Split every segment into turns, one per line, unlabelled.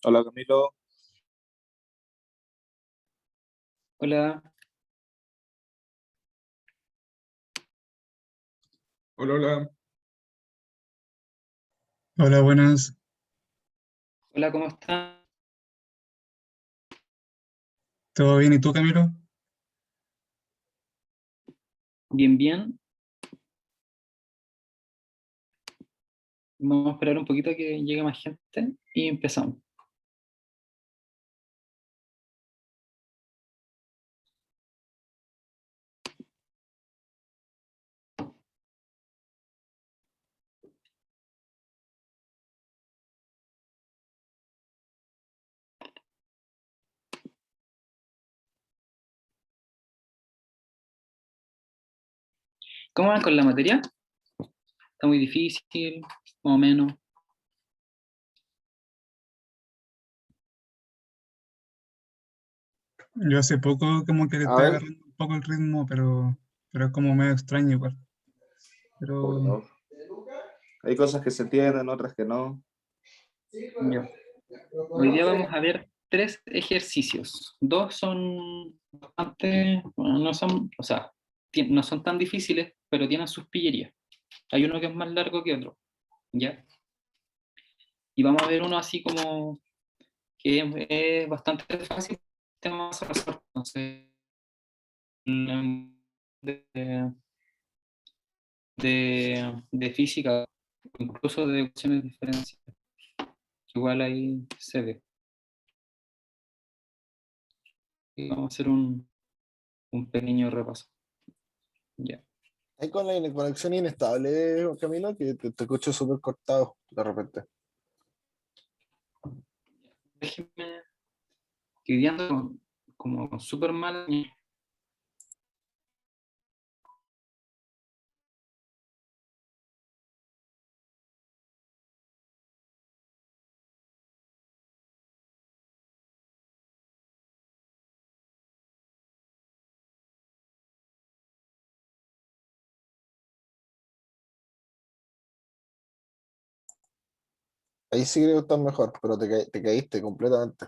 Hola Camilo,
Hola,
hola, hola.
Hola, buenas.
hola, ¿cómo estás?
¿Todo bien? ¿Y tú, Camilo?
Bien, bien. Vamos a esperar un poquito a que llegue más gente y empezamos. ¿Cómo van con la materia? ¿Está muy difícil? Más o menos.
Yo hace poco como que le
A
estoy
ver,
agarrando un poco el ritmo, pero es como medio extraño igual. Pero
bueno, hay cosas que se entienden, otras que no.
Ya. Hoy día vamos a ver tres ejercicios. Dos son bastante, bueno, no son, o sea, no son tan difíciles, pero tienen sus pillerías. Hay uno que es más largo que otro, ¿ya? Y vamos a ver uno así como que es bastante fácil, tema más a resolver. Entonces, de, de física, incluso de ecuaciones diferenciales. Igual ahí se ve. Y vamos a hacer un pequeño repaso. Ya.
Ahí con la conexión inestable, Camilo, que te escucho súper cortado de repente.
Déjenme que hoy día ando como súper mal.
Ahí sí creo que estás mejor, pero te caíste completamente.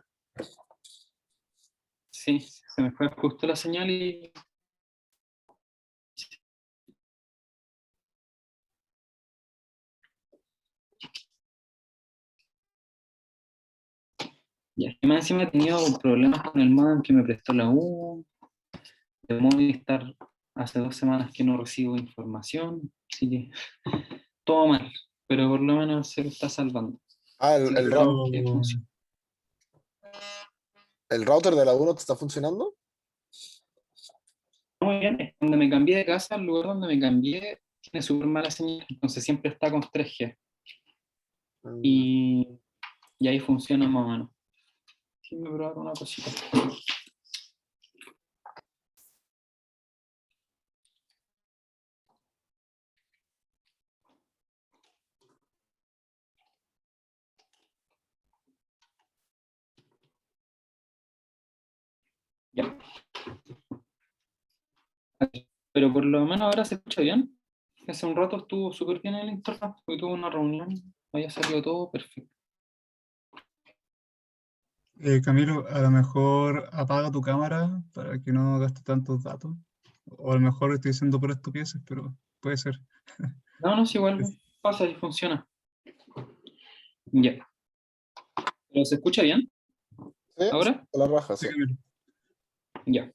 Sí, se me fue justo la señal y ya. Y más encima he tenido problemas con el modem que me prestó la U. De Movistar hace 2 semanas que no recibo información. Así que todo mal, pero por lo menos se está salvando.
Ah,
Así que esperemos que
pero
funcione.
el router de la uno te está funcionando.
Muy bien, es donde me cambié de casa, el lugar donde me cambié tiene súper mala señal, entonces siempre está con 3G.
Mm,
Y, y ahí funciona más o menos. Déjenme probar una cosita. Ya. Pero por lo menos ahora se escucha bien. Hace un rato estuvo súper bien el internet, hoy tuve una reunión, había salido todo perfecto.
Camilo, a lo mejor apaga tu cámara para que no gaste tantos datos. O a lo mejor estoy diciendo por estupideces, pero puede ser.
No, no, es igual,
Es-
pasa y funciona. Ya. ¿Pero se escucha bien
¿Sí?
ahora?
A la raja,
Sí,
sí.
Camilo.
Ya.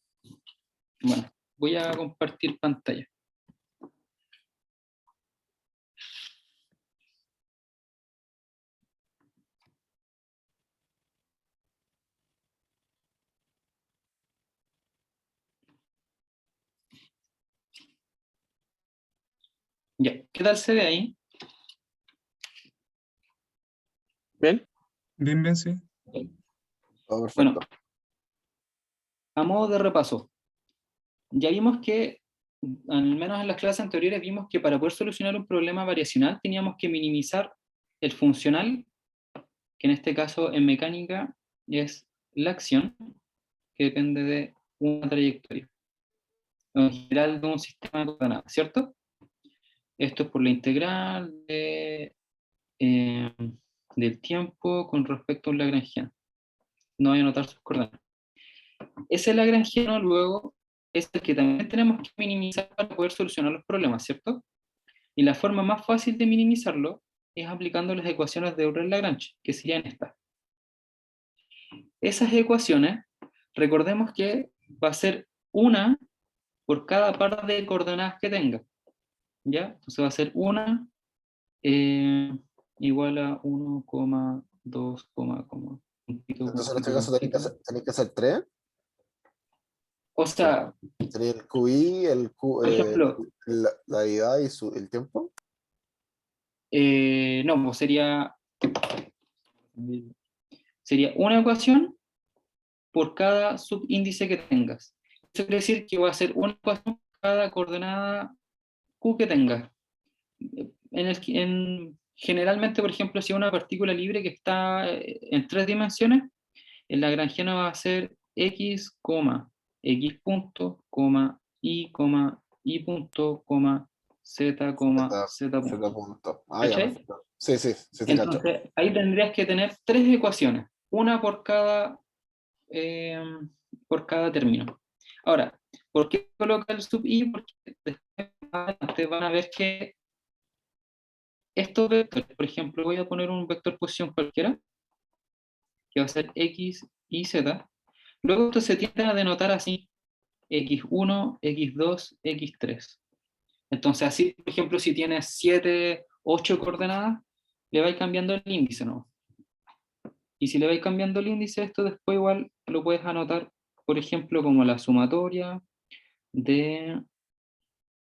Bueno, voy a compartir pantalla. Ya. ¿Qué tal se ve ahí?
¿Bien?
Bien, bien, sí.
Todo
Bueno,
perfecto.
a modo de repaso, ya vimos que, al menos en las clases anteriores, vimos que para poder solucionar un problema variacional teníamos que minimizar el funcional, que en este caso en mecánica es la acción, que depende de una trayectoria, en general de un sistema de coordenadas, ¿cierto? Esto es por la integral de del tiempo con respecto a un lagrangiano. No voy a anotar sus coordenadas. Ese lagrangiano luego es el que también tenemos que minimizar para poder solucionar los problemas, ¿cierto? Y la forma más fácil de minimizarlo es aplicando las ecuaciones de Euler-Lagrange, que serían estas. Esas ecuaciones, recordemos que va a ser una por cada par de coordenadas que tenga. ¿Ya? Entonces va a ser una igual a 1,2,
Entonces en este caso tenéis que hacer 3.
O sea,
Sería el QI,
por ejemplo,
la edad y el tiempo.
no, pues sería una ecuación por cada subíndice que tengas. Eso quiere decir que va a ser una ecuación por cada coordenada Q que tengas. Generalmente, por ejemplo, si es una partícula libre que está en 3 dimensiones, el lagrangiano va a ser x, x punto, y, punto, z, z punto.
Punto. Ya,
¿Cachai?
perfecto. Sí, te cacho.
Entonces, ahí tendrías que tener 3 ecuaciones, una por cada término. Ahora, ¿por qué coloca el sub i? Porque después adelante van a ver que estos vectores, por ejemplo, voy a poner un vector posición cualquiera, que va a ser x, y, z. Luego esto se tiende a denotar así, x1, x2, x3. Entonces así, por ejemplo, si tienes 7, 8 coordenadas, le vais cambiando el índice, ¿no? Y si le vais cambiando el índice, esto después igual lo puedes anotar, por ejemplo, como la sumatoria de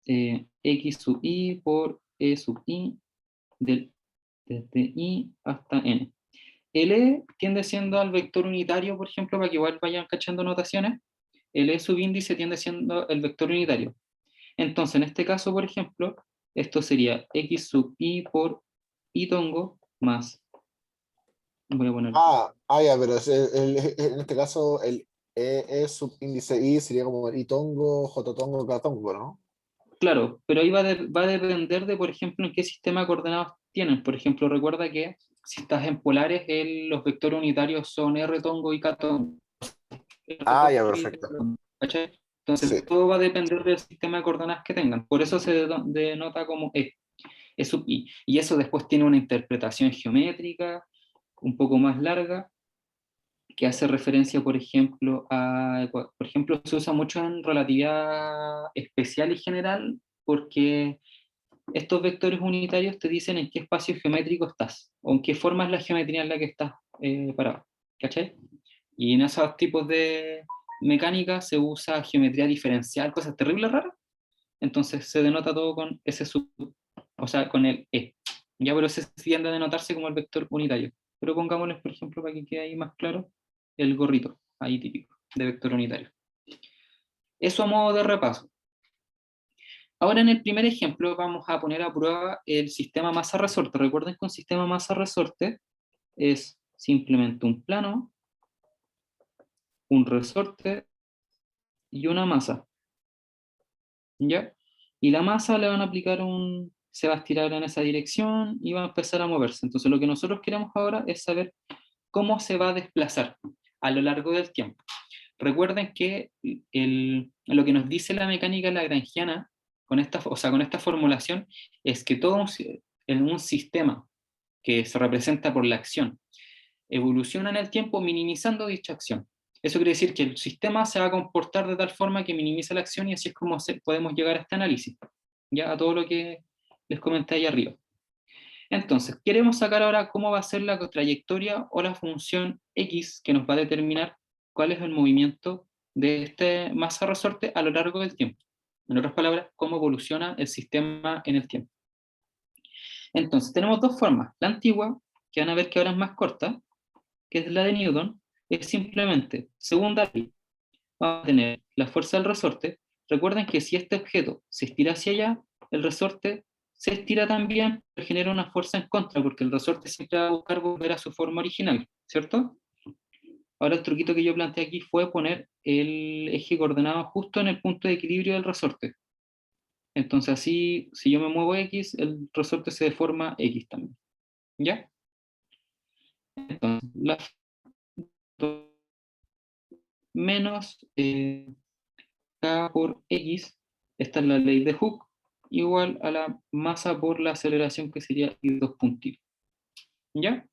x sub i por e sub i, desde i hasta n. El e tiende siendo al vector unitario, por ejemplo, para que igual vayan cachando notaciones. El e subíndice tiende siendo el vector unitario. Entonces, en este caso, por ejemplo, esto sería x sub i por i tongo más. Voy a poner.
Ya, pero en este caso el E subíndice I sería como I tongo, J tongo, K tongo, ¿no?
Claro, pero ahí va a depender de, por ejemplo, en qué sistema de coordenadas tienen. Por ejemplo, recuerda que si estás en polares, los vectores unitarios son R tongo y K tongo.
Ya, perfecto.
¿Cachai? Entonces,
Sí.
todo va a depender del sistema de coordenadas que tengan. Por eso se denota como E sub i. Y eso después tiene una interpretación geométrica un poco más larga, que hace referencia, por ejemplo, se usa mucho en relatividad especial y general, porque estos vectores unitarios te dicen en qué espacio geométrico estás, o en qué forma es la geometría en la que estás parado, ¿cachai? Y en esos tipos de mecánica se usa geometría diferencial, cosas terribles raras, entonces se denota todo con ese o sea, con el E. Ya, pero se tiende a denotarse como el vector unitario. Pero pongámosles, por ejemplo, para que quede ahí más claro, el gorrito, ahí típico, de vector unitario. Eso a modo de repaso. Ahora en el primer ejemplo vamos a poner a prueba el sistema masa-resorte. Recuerden que un sistema masa-resorte es simplemente un plano, un resorte y una masa. ¿Ya? Y la masa le van a aplicar se va a estirar en esa dirección y va a empezar a moverse. Entonces lo que nosotros queremos ahora es saber cómo se va a desplazar a lo largo del tiempo. Recuerden que lo que nos dice la mecánica lagrangiana con esta formulación es que en un sistema que se representa por la acción evoluciona en el tiempo minimizando dicha acción. Eso quiere decir que el sistema se va a comportar de tal forma que minimiza la acción y así es como podemos llegar a este análisis, ya a todo lo que les comenté ahí arriba. Entonces, queremos sacar ahora cómo va a ser la trayectoria o la función x que nos va a determinar cuál es el movimiento de este masa resorte a lo largo del tiempo. En otras palabras, cómo evoluciona el sistema en el tiempo. Entonces, tenemos dos formas. La antigua, que van a ver que ahora es más corta, que es la de Newton, es simplemente, segunda ley, vamos a tener la fuerza del resorte. Recuerden que si este objeto se estira hacia allá, el resorte se estira también, pero genera una fuerza en contra, porque el resorte siempre va a buscar volver a su forma original, ¿cierto? Ahora el truquito que yo planteé aquí fue poner el eje coordenado justo en el punto de equilibrio del resorte. Entonces así, si yo me muevo X, el resorte se deforma X también. ¿Ya? Entonces, menos K por X, esta es la ley de Hooke, igual a la masa por la aceleración, que sería I dos puntitos. ¿Ya?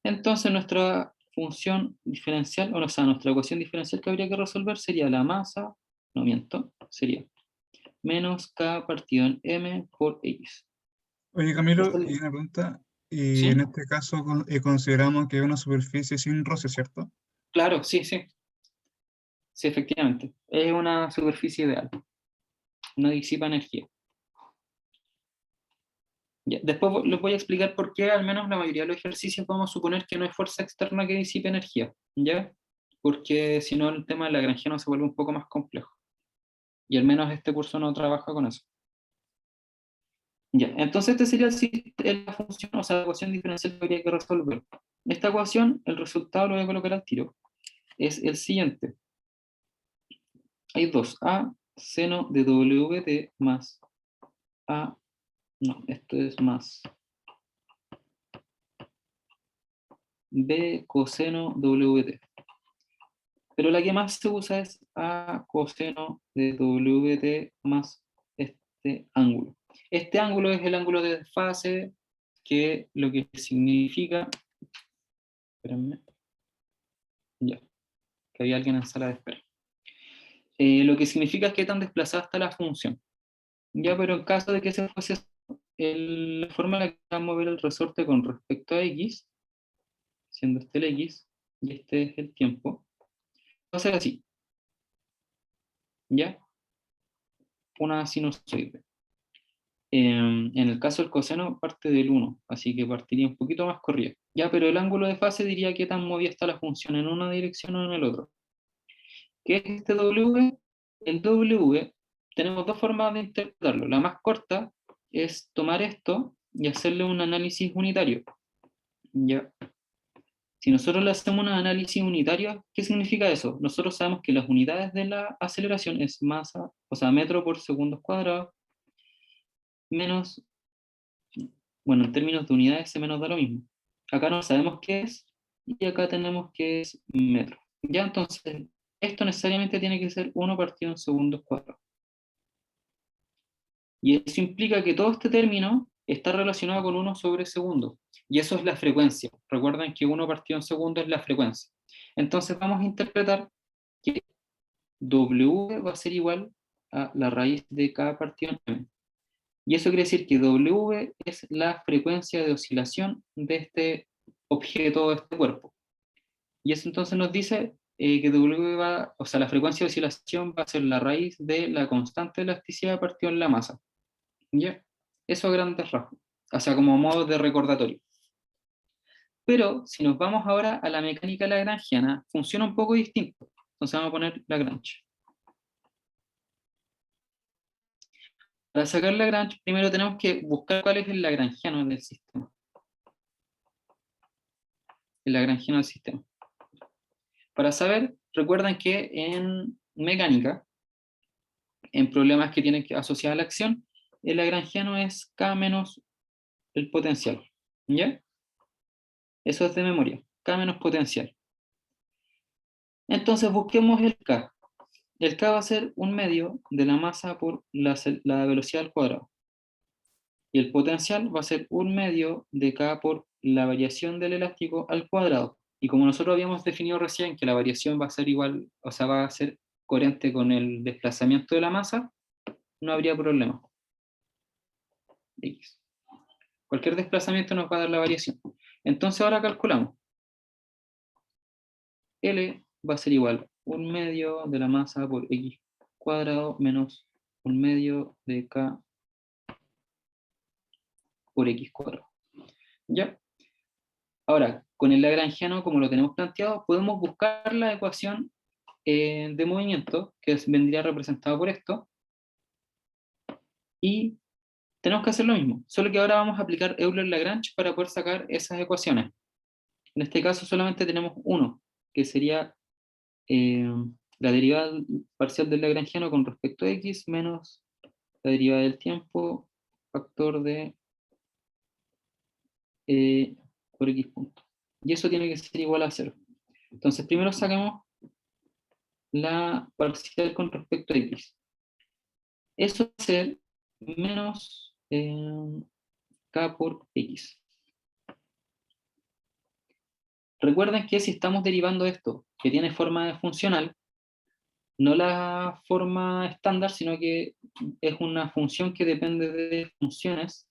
Entonces nuestra función diferencial, o sea, nuestra ecuación diferencial que habría que resolver sería la masa, no miento, sería menos K partido en M por X.
Oye, Camilo,
Esta es-
y una pregunta. Y en
¿Sí?
este caso consideramos que es una superficie sin roce, ¿cierto?
Claro, sí, sí. Sí, efectivamente. Es una superficie ideal. No disipa energía. Ya, después les voy a explicar por qué, al menos la mayoría de los ejercicios, vamos a suponer que no hay fuerza externa que disipe energía, ¿ya? Porque si no, el tema del lagrangiano se vuelve un poco más complejo. Y al menos este curso no trabaja con eso. Ya, entonces este sería la función, o sea, la ecuación diferencial que habría que resolver. Esta ecuación, el resultado lo voy a colocar al tiro, es el siguiente. Hay dos, A seno de WT más A, no, esto es más B coseno WT. Pero la que más se usa es A coseno de WT más este ángulo. Este ángulo es el ángulo de desfase, que lo que significa, espérenme, ya, que había alguien en sala de espera. Lo que significa es qué tan desplazada está la función. Ya, pero en caso de que se fuese la forma en la que va a mover el resorte con respecto a X, siendo este el X, y este es el tiempo, va a ser así, ¿ya? Una sinusoide. En el caso del coseno parte del 1, así que partiría un poquito más corrido. Ya, pero el ángulo de fase diría qué tan movida está la función en una dirección o en el otro. ¿Qué es este W? El W, tenemos dos formas de interpretarlo. La más corta es tomar esto y hacerle un análisis unitario. Ya. Si nosotros le hacemos un análisis unitario, ¿qué significa eso? Nosotros sabemos que las unidades de la aceleración es masa, o sea, metro por segundos cuadrados, menos, bueno, en términos de unidades se menos da lo mismo. Acá no sabemos qué es, y acá tenemos que es metro. Ya, entonces, esto necesariamente tiene que ser 1 partido en segundos cuadrados. Y eso implica que todo este término está relacionado con 1 sobre segundo. Y eso es la frecuencia. Recuerden que 1 partido en segundo es la frecuencia. Entonces vamos a interpretar que W va a ser igual a la raíz de K partido en M. Y eso quiere decir que W es la frecuencia de oscilación de este objeto, de este cuerpo. Y eso entonces nos dice que W va, o sea, la frecuencia de oscilación va a ser la raíz de la constante de elasticidad partido en la masa. ¿Ya? Eso a grandes rasgos. O sea, como modo de recordatorio. Pero si nos vamos ahora a la mecánica lagrangiana, funciona un poco distinto. Entonces vamos a poner Lagrange. Para sacar Lagrange, primero tenemos que buscar cuál es el lagrangiano del sistema. El lagrangiano del sistema. Para saber, recuerden que en mecánica, en problemas que tienen que asociar a la acción, el lagrangiano es K menos el potencial. ¿Ya? Eso es de memoria. K menos potencial. Entonces busquemos el K. El K va a ser un medio de la masa por la velocidad al cuadrado. Y el potencial va a ser un medio de K por la variación del elástico al cuadrado. Y como nosotros habíamos definido recién que la variación va a ser igual, o sea, va a ser coherente con el desplazamiento de la masa, no habría problema. X. Cualquier desplazamiento nos va a dar la variación. Entonces ahora calculamos. L va a ser igual a un medio de la masa por X cuadrado menos un medio de K por X cuadrado. ¿Ya? Ahora, con el lagrangiano, como lo tenemos planteado, podemos buscar la ecuación de movimiento, que vendría representada por esto, y tenemos que hacer lo mismo, solo que ahora vamos a aplicar Euler-Lagrange para poder sacar esas ecuaciones. En este caso solamente tenemos uno, que sería la derivada parcial del lagrangiano con respecto a x menos la derivada del tiempo, factor de por X punto. Y eso tiene que ser igual a 0. Entonces, primero saquemos la parcial con respecto a X. Eso va a ser menos K por X. Recuerden que si estamos derivando esto, que tiene forma de funcional, no la forma estándar, sino que es una función que depende de funciones,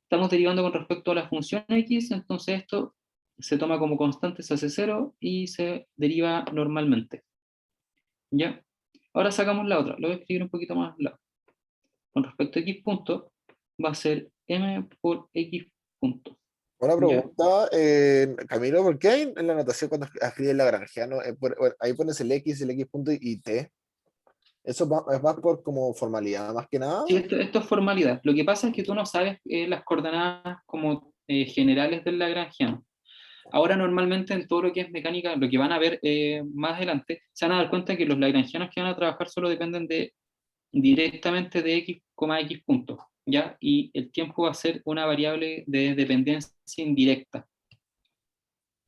estamos derivando con respecto a la función X, entonces esto se toma como constante, se hace 0 y se deriva normalmente. ¿Ya? Ahora sacamos la otra, lo voy a escribir un poquito más al lado. Con respecto a X punto, va a ser M por X punto.
Una
¿Ya?
pregunta, Camilo, ¿por qué en la anotación cuando escribes Lagrangiano, ahí pones el X, el X punto y T? ¿Eso es más por como formalidad, más que nada?
Sí, esto es formalidad. Lo que pasa es que tú no sabes las coordenadas como generales del Lagrangiano. Ahora normalmente en todo lo que es mecánica, lo que van a ver más adelante, se van a dar cuenta que los lagrangianos que van a trabajar solo dependen directamente de x, x puntos, ¿ya? Y el tiempo va a ser una variable de dependencia indirecta,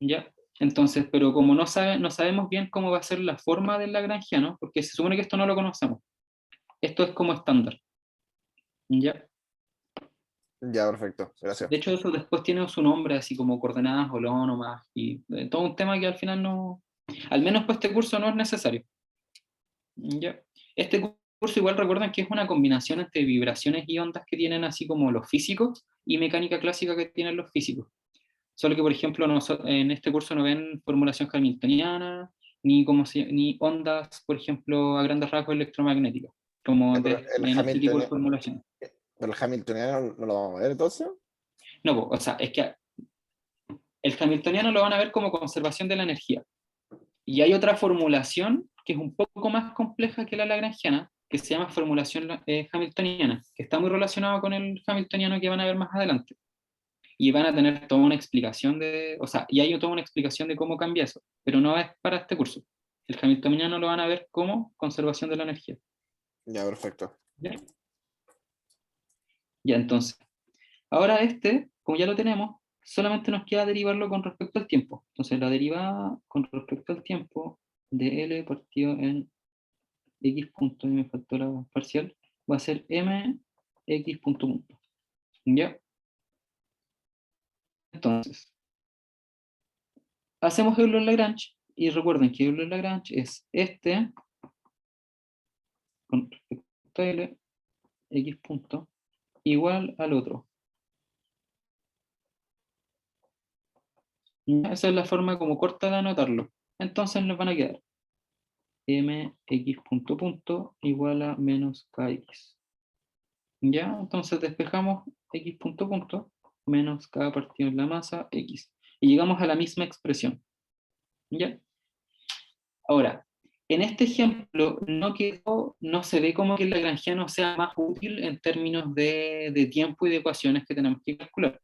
¿ya? Entonces, pero como no sabemos bien cómo va a ser la forma del lagrangiano, porque se supone que esto no lo conocemos, esto es como estándar, ¿ya?
Ya, perfecto, gracias.
De hecho, eso después tiene su nombre, así como coordenadas holónomas, y todo un tema que al final no, al menos para este curso no es necesario. ¿Ya? Este curso igual recuerden que es una combinación entre vibraciones y ondas que tienen así como los físicos y mecánica clásica que tienen los físicos. Solo que, por ejemplo, en este curso no ven formulación hamiltoniana, ni ondas, por ejemplo, a grandes rasgos electromagnéticas, como
Pero
en este tipo de formulación.
el Hamiltoniano no lo vamos a ver entonces.
No, o sea, es que el hamiltoniano lo van a ver como conservación de la energía. Y hay otra formulación que es un poco más compleja que la lagrangiana, que se llama formulación hamiltoniana, que está muy relacionado con el hamiltoniano que van a ver más adelante. Y van a tener toda una explicación o sea, y hay toda una explicación de cómo cambia eso, pero no es para este curso. El hamiltoniano lo van a ver como conservación de la energía.
Ya, perfecto.
¿Ya? Ya, entonces, ahora como ya lo tenemos, solamente nos queda derivarlo con respecto al tiempo. Entonces, la derivada con respecto al tiempo de L partido en X punto, y me faltó la parcial, va a ser M X punto punto. ¿Ya? Entonces, hacemos Euler-Lagrange, y recuerden que Euler-Lagrange es este, con respecto a L, X punto, igual al otro. ¿Ya? Esa es la forma como corta de anotarlo. Entonces nos van a quedar mx punto punto igual a menos kx. ¿Ya? Entonces despejamos x punto punto menos k partido en la masa x. Y llegamos a la misma expresión. ¿Ya? Ahora, en este ejemplo no se ve como que el lagrangiano sea más útil en términos de tiempo y de ecuaciones que tenemos que calcular.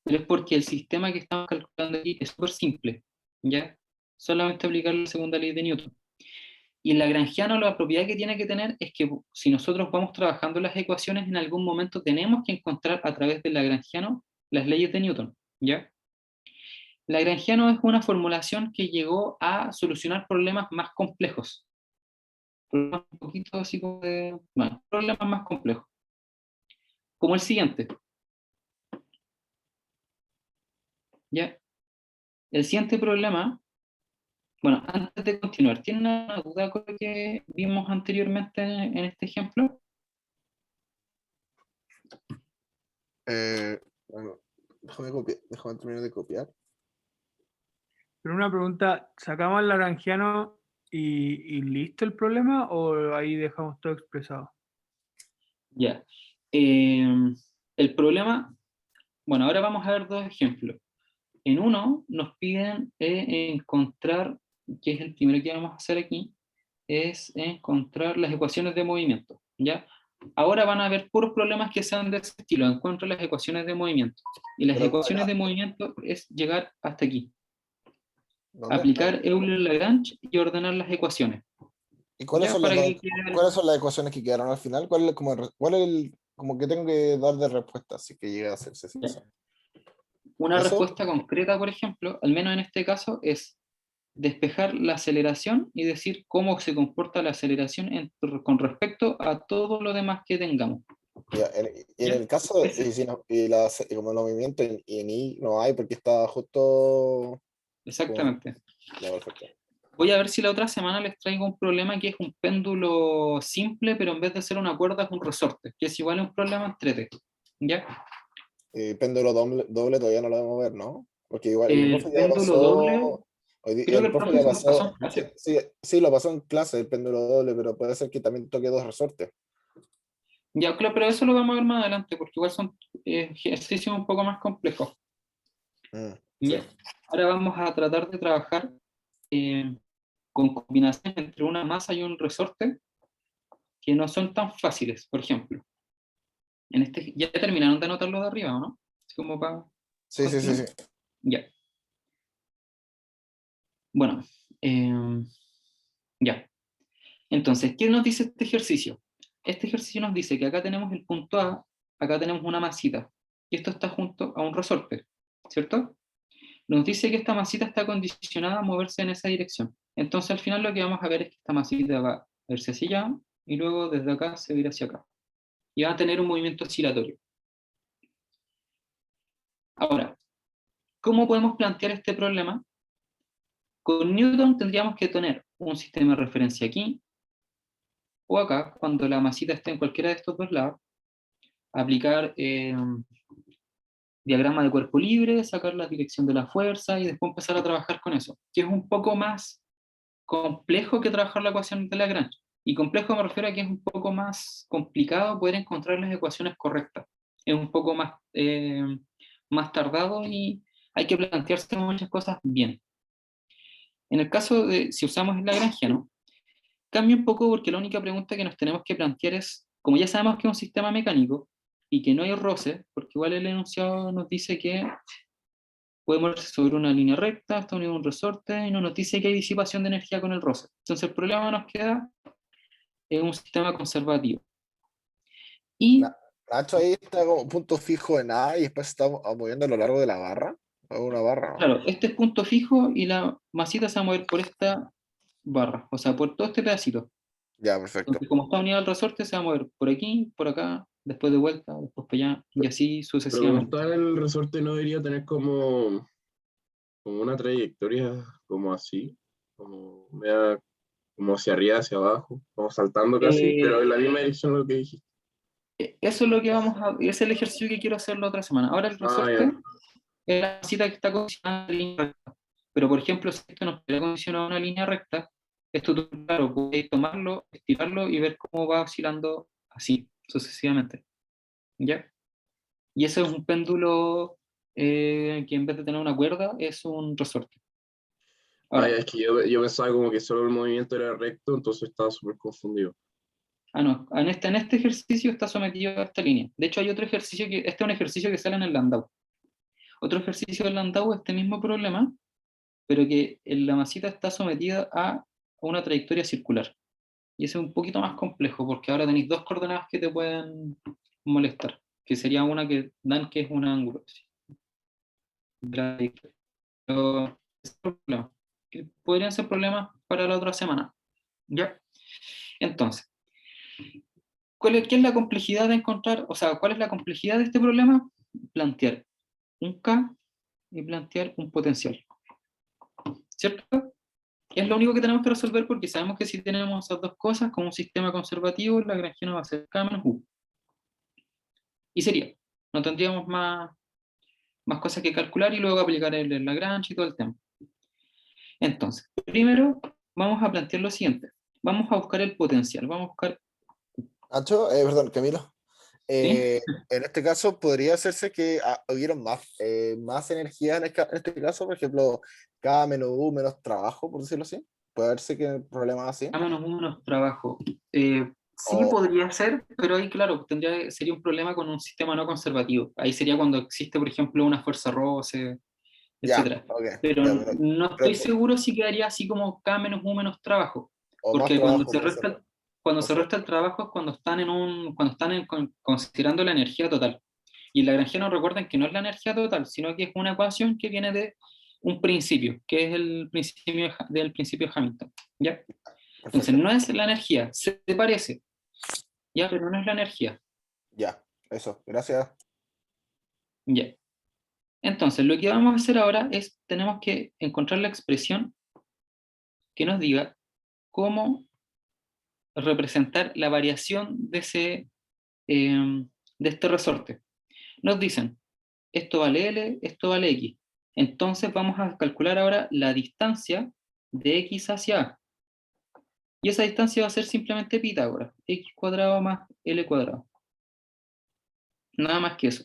Pero es porque el sistema que estamos calculando aquí es súper simple. ¿Ya? Solamente aplicar la segunda ley de Newton. Y el lagrangiano la propiedad que tiene que tener es que si nosotros vamos trabajando las ecuaciones, en algún momento tenemos que encontrar a través del lagrangiano las leyes de Newton, ¿ya? Lagrangiano es una formulación que llegó a solucionar problemas más complejos. Problemas un poquito así como de... Bueno, problemas más complejos. Como el siguiente. ¿Ya? El siguiente problema... Bueno, antes de continuar, ¿tienen una duda con lo que vimos anteriormente en este ejemplo?
Bueno, déjame terminar de copiar.
Pero una pregunta, ¿sacamos el lagrangiano y listo el problema o ahí dejamos todo expresado?
Ya. El problema, bueno, ahora vamos a ver dos ejemplos. En uno nos piden encontrar, que es el primero que vamos a hacer aquí, es encontrar las ecuaciones de movimiento, ¿ya? Ahora van a haber puros problemas que sean de ese estilo, encuentro las ecuaciones de movimiento. Y las
Pero,
ecuaciones de movimiento es llegar hasta aquí,
¿dónde?
aplicar Euler-Lagrange y ordenar las ecuaciones.
¿Y cuáles
Ya,
son
para
las,
que quede...
cuáles son las ecuaciones que quedaron al final? ¿Cuál es como que tengo que dar de respuesta si que llega a hacerse esa
Ya.
cosa?
Una
¿Eso?
respuesta concreta, por ejemplo, al menos en este caso, es despejar la aceleración y decir cómo se comporta la aceleración con respecto a todo lo demás que tengamos.
Y en
¿Ya?
el caso,
Ese-
y como los movimientos en I no hay porque está justo.
exactamente.
Ya, perfecto.
Voy a ver si la otra semana les traigo un problema que es un péndulo simple, pero en vez de ser una cuerda es un resorte, que es igual a un problema entrete. ¿Ya?
Péndulo doble todavía no lo debemos ver, ¿no? Porque igual el
El
profe ya
péndulo doble,
pasó.
creo que
El
el
profe ya
profesor nos pasó
pasó.
en clase.
Sí, sí, lo pasó en clase el péndulo doble, pero puede ser que también toque dos resortes.
Ya, claro, pero eso lo vamos a ver más adelante, porque igual son ejercicios un poco más complejos.
Sí.
¿Ya? Ahora vamos a tratar de trabajar con combinaciones entre una masa y un resorte que no son tan fáciles. Por ejemplo, ya terminaron de anotar lo de arriba, ¿o no? Así como para
Sí, sí, sí,
continuar.
sí.
Ya. Bueno, ya. Entonces, ¿qué nos dice este ejercicio? Este ejercicio nos dice que acá tenemos el punto A, acá tenemos una masita, y esto está junto a un resorte, ¿cierto? Nos dice que esta masita está condicionada a moverse en esa dirección. Entonces, al final lo que vamos a ver es que esta masita va a verse hacia allá, y luego desde acá se va a ir hacia acá. Y va a tener un movimiento oscilatorio. Ahora, ¿cómo podemos plantear este problema? Con Newton tendríamos que tener un sistema de referencia aquí, o acá, cuando la masita esté en cualquiera de estos dos lados, aplicar diagrama de cuerpo libre, sacar la dirección de la fuerza y después empezar a trabajar con eso, que es un poco más complejo que trabajar la ecuación de Lagrange. Y complejo me refiero a que es un poco más complicado poder encontrar las ecuaciones correctas. Es un poco más tardado y hay que plantearse muchas cosas bien. En el caso de si usamos el lagrangiano, cambia un poco porque la única pregunta que nos tenemos que plantear es, como ya sabemos que es un sistema mecánico y que no hay roce, porque igual el enunciado nos dice que puede moverse sobre una línea recta, está unido a un resorte, y no nos dice que hay disipación de energía con el roce. Entonces el problema nos queda en un sistema conservativo. Y,
Nacho ahí está como punto fijo en A y después está moviendo a lo largo de la barra. O una barra, ¿no?
claro, este es punto fijo y la masita se va a mover por esta barra, o sea, por todo este pedacito.
Ya, perfecto.
Entonces, como está unida al resorte, se va a mover por aquí, por acá, después de vuelta, después para allá, y así
Pero como
sucesivamente.
está el resorte, no debería tener como una trayectoria como así, como, como hacia arriba, hacia abajo, como saltando casi, pero en la misma dirección lo que dijiste.
Eso es lo que ese es el ejercicio que quiero hacer la otra semana. Ahora el
Ah,
resorte
ya.
es la cita que está condicionada a una línea recta. Pero, por ejemplo, si esto no está condicionado a una línea recta, esto tú, claro, puedes tomarlo, estirarlo y ver cómo va oscilando así, sucesivamente. ¿Ya? Y eso es un péndulo que en vez de tener una cuerda, es un resorte.
Ah, ya,
Ahora,
es que yo pensaba como que solo el movimiento era recto, entonces estaba súper confundido.
no, en este ejercicio está sometido a esta línea. De hecho, hay otro ejercicio este es un ejercicio que sale en el Landau. Otro ejercicio del Landau es este mismo problema, pero que la masita está sometida a una trayectoria circular. Y ese es un poquito más complejo, porque ahora tenéis dos coordenadas que te pueden molestar, que sería una que dan que es un ángulo. Pero ese es el problema, que podrían ser problemas para la otra semana. ¿Ya? Entonces, ¿qué es la complejidad de encontrar, o sea, cuál es la complejidad de este problema? Plantear un K y plantear un potencial. ¿Cierto? Es lo único que tenemos que resolver porque sabemos que si tenemos esas dos cosas, como un sistema conservativo, el lagrangiano va a ser K menos U. Y sería, no tendríamos más cosas que calcular y luego aplicar el Lagrange y todo el tema. Entonces, primero vamos a plantear lo siguiente. Vamos a buscar el potencial, vamos a buscar,
Nacho, perdón, Camilo.
¿sí?
En este caso, podría hacerse que hubieron más energía en este caso, por ejemplo, K menos U menos trabajo, por decirlo así. Puede verse que el problema es así.
A menos unos trabajo. Sí
O
podría ser, pero ahí, claro, sería un problema con un sistema no conservativo. Ahí sería cuando existe, por ejemplo, una fuerza roce,
ya,
etcétera.
ok.
Pero
Ya,
no estoy seguro si quedaría así como K menos U menos trabajo,
o más
porque cuando
trabajo,
se
puede ser.
resta, cuando
Puede
se
ser.
resta el trabajo es cuando están considerando la energía total. Y el lagrangiano, recuerden que no es la energía total, sino que es una ecuación que viene de un principio, que es el principio del principio de Hamilton, ¿ya? Entonces,
Perfecto.
no es la energía, se parece, ¿ya? Pero no es la energía,
Ya, eso, gracias.
¿ya? Entonces, lo que vamos a hacer ahora es, tenemos que encontrar la expresión que nos diga cómo representar la variación de este resorte. Nos dicen, esto vale L, esto vale X. Entonces vamos a calcular ahora la distancia de X hacia A. Y esa distancia va a ser simplemente Pitágoras, X cuadrado más L cuadrado. Nada más que eso.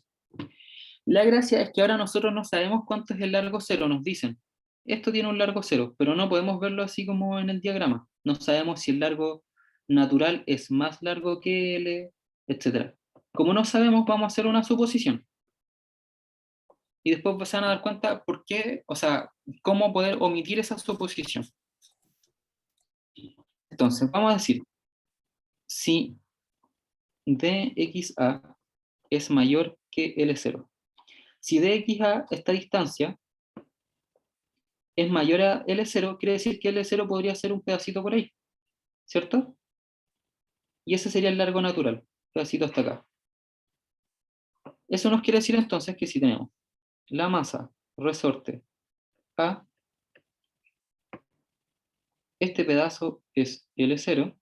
La gracia es que ahora nosotros no sabemos cuánto es el largo cero, nos dicen. Esto tiene un largo cero, pero no podemos verlo así como en el diagrama. No sabemos si el largo natural es más largo que L, etc. Como no sabemos, vamos a hacer una suposición. Y después se van a dar cuenta por qué, o sea, cómo poder omitir esa suposición. Entonces, vamos a decir, si dxa es mayor que L0. Si dxa, esta distancia, es mayor a L0, quiere decir que L0 podría ser un pedacito por ahí, ¿cierto? Y ese sería el largo natural, pedacito hasta acá. Eso nos quiere decir entonces que si tenemos la masa resorte A, este pedazo es L0,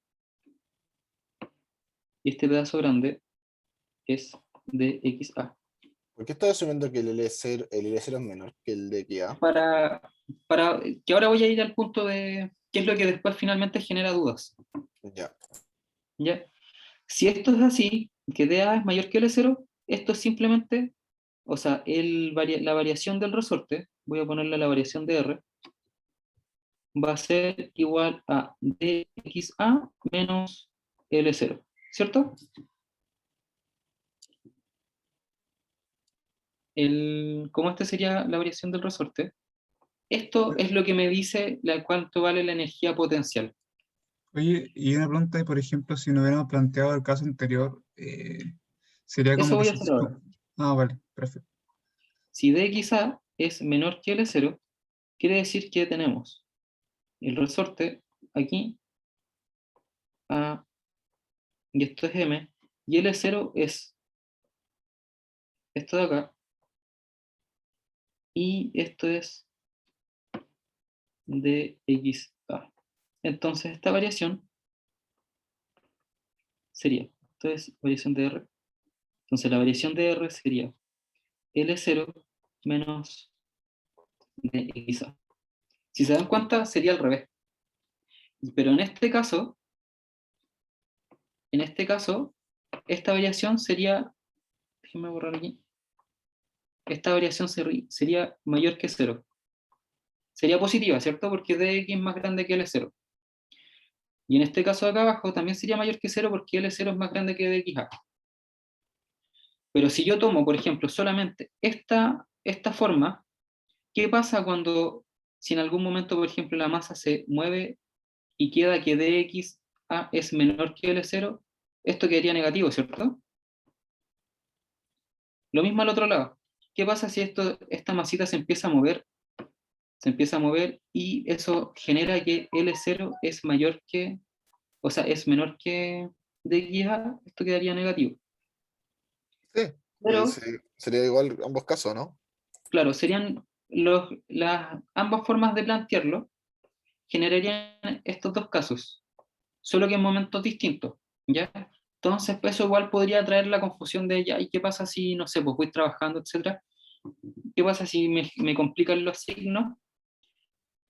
y este pedazo grande es dxa.
¿Por qué estás asumiendo que el L0 es menor que el de XA?
Para que ahora voy a ir al punto de qué es lo que después finalmente genera dudas.
Ya,
¿Ya? Si esto es así, que dA es mayor que L0, esto es simplemente, o sea, la variación del resorte, voy a ponerle la variación de R, va a ser igual a dxa menos L0, ¿cierto? Como esta sería la variación del resorte, esto es lo que me dice cuánto vale la energía potencial.
Oye, y una pregunta, por ejemplo, si no hubiéramos planteado el caso anterior, sería
Eso
como que
voy a hacer ahora.
Ah, vale, perfecto.
Si dxa es menor que L0, quiere decir que tenemos el resorte aquí, A, y esto es M, y L0 es esto de acá, y esto es dxa. Entonces esta variación sería, esto es variación de R, entonces la variación de R sería L0 menos dxa. Si se dan cuenta, sería al revés. Pero en este caso, esta variación sería, déjenme borrar aquí, esta variación sería mayor que 0. Sería positiva, ¿cierto? Porque dx es más grande que L0. Y en este caso de acá abajo también sería mayor que 0 porque L0 es más grande que dxa. Pero si yo tomo, por ejemplo, solamente esta forma, ¿qué pasa si en algún momento, por ejemplo, la masa se mueve y queda que dxa es menor que L0? Esto quedaría negativo, ¿cierto? Lo mismo al otro lado. ¿Qué pasa si esta masita se empieza a mover? Se empieza a mover y eso genera que L0 es mayor que, o sea, es menor que dxa, esto quedaría negativo.
sí.
Pero,
Sería igual ambos casos, ¿no?
claro, serían ambas formas de plantearlo, generarían estos dos casos, solo que en momentos distintos, ¿ya? Entonces, pues, eso igual podría traer la confusión de, ya, ¿y qué pasa si, no sé, pues voy trabajando, etcétera? ¿Qué pasa si me complican los signos?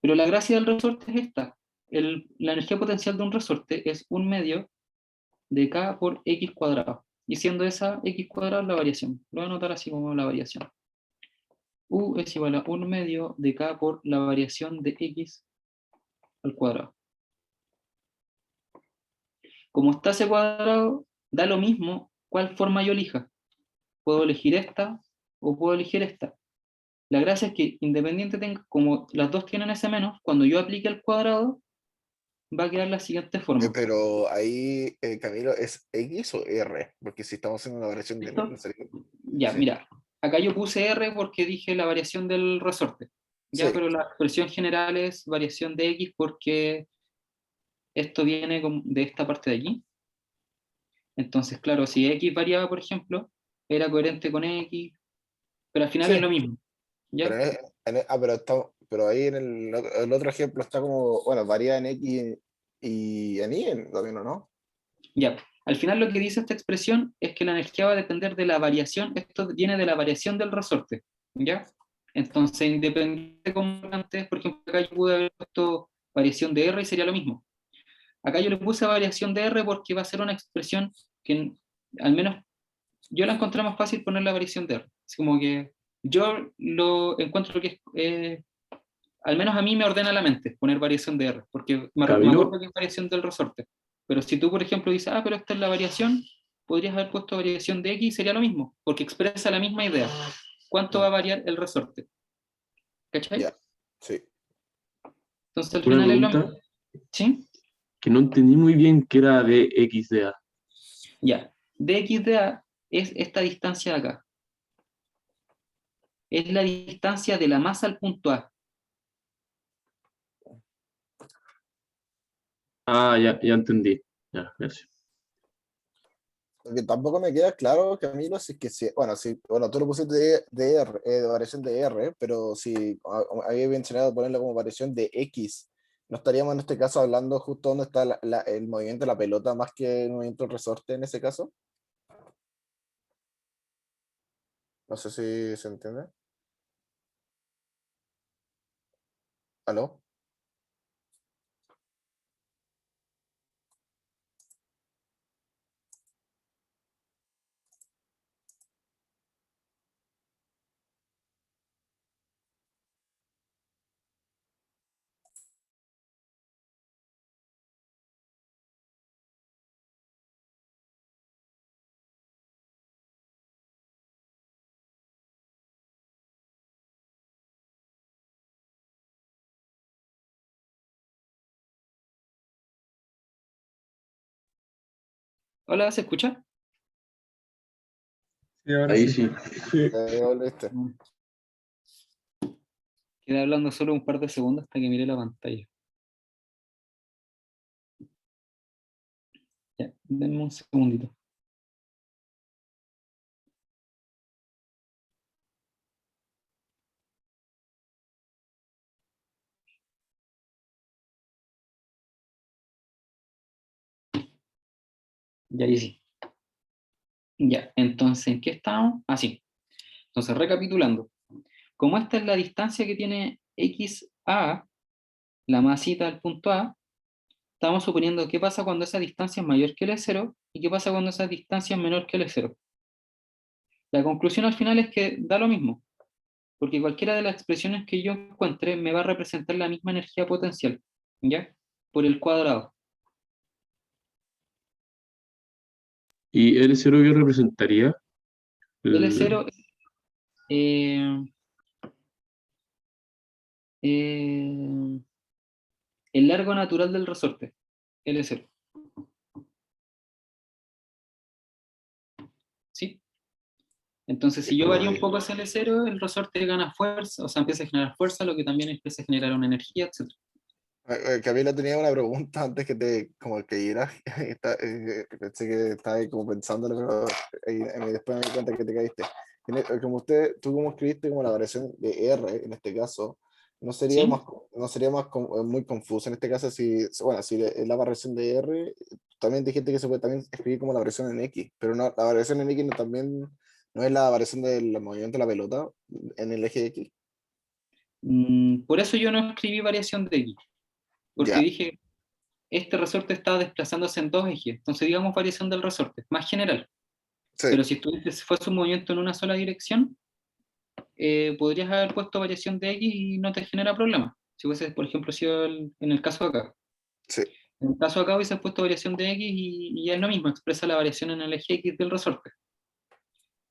Pero la gracia del resorte es esta. La energía potencial de un resorte es 1/2 de K por X cuadrado. Y siendo esa X cuadrado la variación. Lo voy a anotar así como la variación. U es igual a 1/2 de K por la variación de X al cuadrado. Como está ese cuadrado, da lo mismo cuál forma yo elija. Puedo elegir esta o puedo elegir esta. La gracia es que independiente como las dos tienen ese menos, cuando yo aplique el cuadrado, va a quedar la siguiente forma.
Pero ahí, Camilo, ¿es X o R? Porque si estamos haciendo una variación de
¿Listo?
menos, sería
Ya,
Sí.
mira, acá yo puse R porque dije la variación del resorte. Ya,
Sí.
pero la expresión general es variación de X porque esto viene de esta parte de aquí. Entonces, claro, si X variaba, por ejemplo, era coherente con X, pero al final es
Sí,
lo mismo.
pero,
¿Ya?
pero ahí en el otro ejemplo está como, bueno, varía en X y en Y también, ¿o no?
Ya. Al final lo que dice esta expresión es que la energía va a depender de la variación, esto viene de la variación del resorte. ¿Ya? Entonces, independiente como antes, por ejemplo, acá yo pude haber puesto variación de R y sería lo mismo. Acá yo le puse variación de R porque va a ser una expresión que al menos yo la encontré más fácil poner la variación de R. Es como que yo lo encuentro que al menos a mí me ordena la mente poner variación de R, porque me
Camilo,
acuerdo que es variación del resorte. Pero si tú, por ejemplo, dices, pero esta es la variación, podrías haber puesto variación de X y sería lo mismo, porque expresa la misma idea. ¿Cuánto va a variar el resorte? ¿Cachai?
Ya, sí.
Entonces al
una
final es lo
pregunta
mismo. ¿Sí?
que no entendí muy bien qué era de XDA.
Ya. Dx de A es esta distancia de acá. Es la distancia de la masa al punto A.
Ah, ya entendí. Ya, gracias.
Lo que tampoco me queda claro, Camilo, si es que bueno, tú lo pusiste de R, de variación de R, pero si había mencionado ponerlo como variación de X, ¿no estaríamos en este caso hablando justo donde está el movimiento de la pelota más que el movimiento del resorte en ese caso? No sé si se entiende. ¿Aló?
Hola, ¿se escucha?
Sí, ahora
Ahí
sí.
sí. Sí.
¿Volviste?
Quedé hablando solo un par de segundos hasta que miré la pantalla. Ya, denme un segundito. Ya, ahí sí. Ya, entonces, ¿en qué estamos? Ah, sí. Entonces, recapitulando. Como esta es la distancia que tiene XA, la masita del punto A, estamos suponiendo qué pasa cuando esa distancia es mayor que L0 y qué pasa cuando esa distancia es menor que L0. La conclusión al final es que da lo mismo, porque cualquiera de las expresiones que yo encuentre me va a representar la misma energía potencial, ¿ya? Por el cuadrado.
¿Y L0 qué representaría?
L0 es el largo natural del resorte, L0. ¿Sí? Entonces, si yo varío un poco hacia L0, el resorte gana fuerza, o sea, empieza a generar fuerza, lo que también empieza a generar una energía, etc.
Camilo tenía una pregunta antes que como que irás, pensé que estaba ahí como pensándolo, pero después me di cuenta que te caíste. Como tú como escribiste como la variación de R en este caso, ¿no sería
¿Sí?
más, muy confuso en este caso bueno, si es la variación de R, también dijiste que se puede también escribir como la variación en X, pero no, la variación en X también no es la variación del movimiento de la pelota en el eje X.
Por eso yo no escribí variación de X, porque
Ya,
dije, este resorte está desplazándose en dos ejes, entonces digamos variación del resorte, más general.
sí,
Pero si fuese un movimiento en una sola dirección, podrías haber puesto variación de X y no te genera problema. Si hubiese, por ejemplo, sido en el caso de acá.
sí,
En el caso de acá hubiese puesto variación de X y es lo mismo, expresa la variación en el eje X del resorte.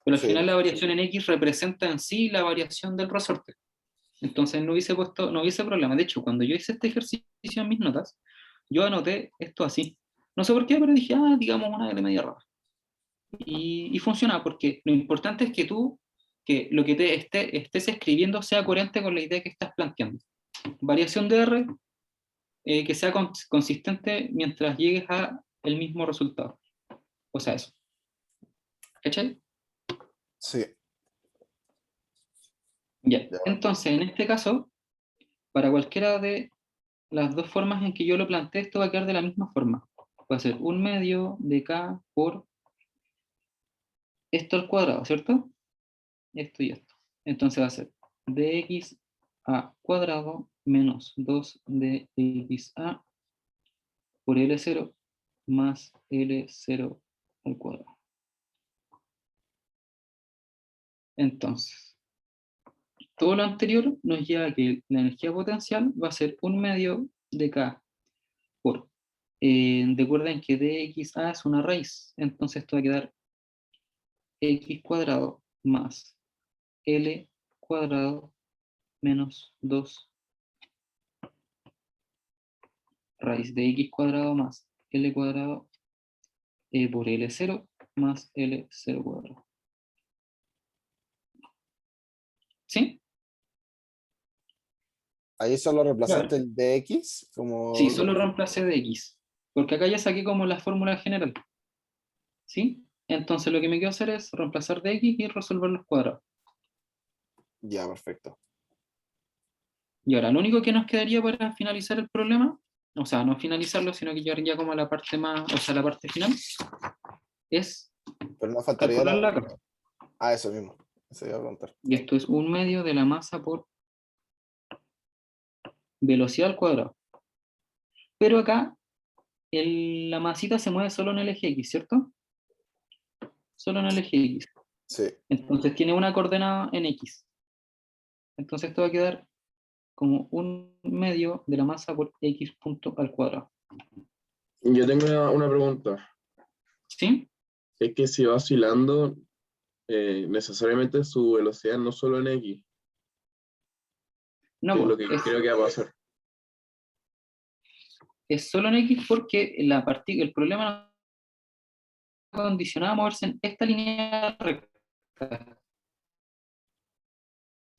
Pero al
sí.
final la variación en X representa en sí la variación del resorte. Entonces no hubiese problema. De hecho, cuando yo hice este ejercicio en mis notas, yo anoté esto así. No sé por qué, pero dije, digamos una de media rara. y funciona, porque lo importante es que tú, que lo que estés escribiendo sea coherente con la idea que estás planteando. Variación de R, que sea consistente mientras llegues a el mismo resultado. O sea, eso. ¿Cachai?
Sí.
Ya.
Ya.
Entonces, en este caso, para cualquiera de las dos formas en que yo lo planteé, esto va a quedar de la misma forma. Va a ser 1/2 de K por esto al cuadrado, ¿cierto? Esto y esto. Entonces va a ser dx a cuadrado menos 2dxa por L0 más L0 al cuadrado. Entonces, todo lo anterior nos lleva a que la energía potencial va a ser 1/2 de K por, recuerden que dxa es una raíz, entonces esto va a quedar x cuadrado más L cuadrado menos 2 raíz de x cuadrado más L cuadrado por L0 más L0 cuadrado. ¿Sí?
Ahí solo reemplazaste
Claro.
el dx como...
Sí, solo reemplacé de x, porque acá ya saqué como la fórmula general. ¿Sí? Entonces lo que me quiero hacer es reemplazar de x y resolver los cuadrados.
Ya, perfecto.
Y ahora, lo único que nos quedaría para finalizar el problema, o sea, no finalizarlo, sino que llegar ya como a la parte más, o sea, la parte final, es
Pero no faltaría
calcular
la...
la carga.
Ah, eso mismo. Eso iba a preguntar.
Y esto es 1/2 de la masa por velocidad al cuadrado. Pero acá la masita se mueve solo en el eje X, ¿cierto? Solo en el eje X.
Sí.
Entonces tiene una coordenada en X. Entonces esto va a quedar como 1/2 de la masa por X punto al cuadrado.
Yo tengo una pregunta.
¿Sí?
Es que si va oscilando, necesariamente su velocidad no solo en X,
No,
que es lo
pues,
que creo que va a pasar.
es solo en X porque el problema no condicionaba a moverse en esta línea recta.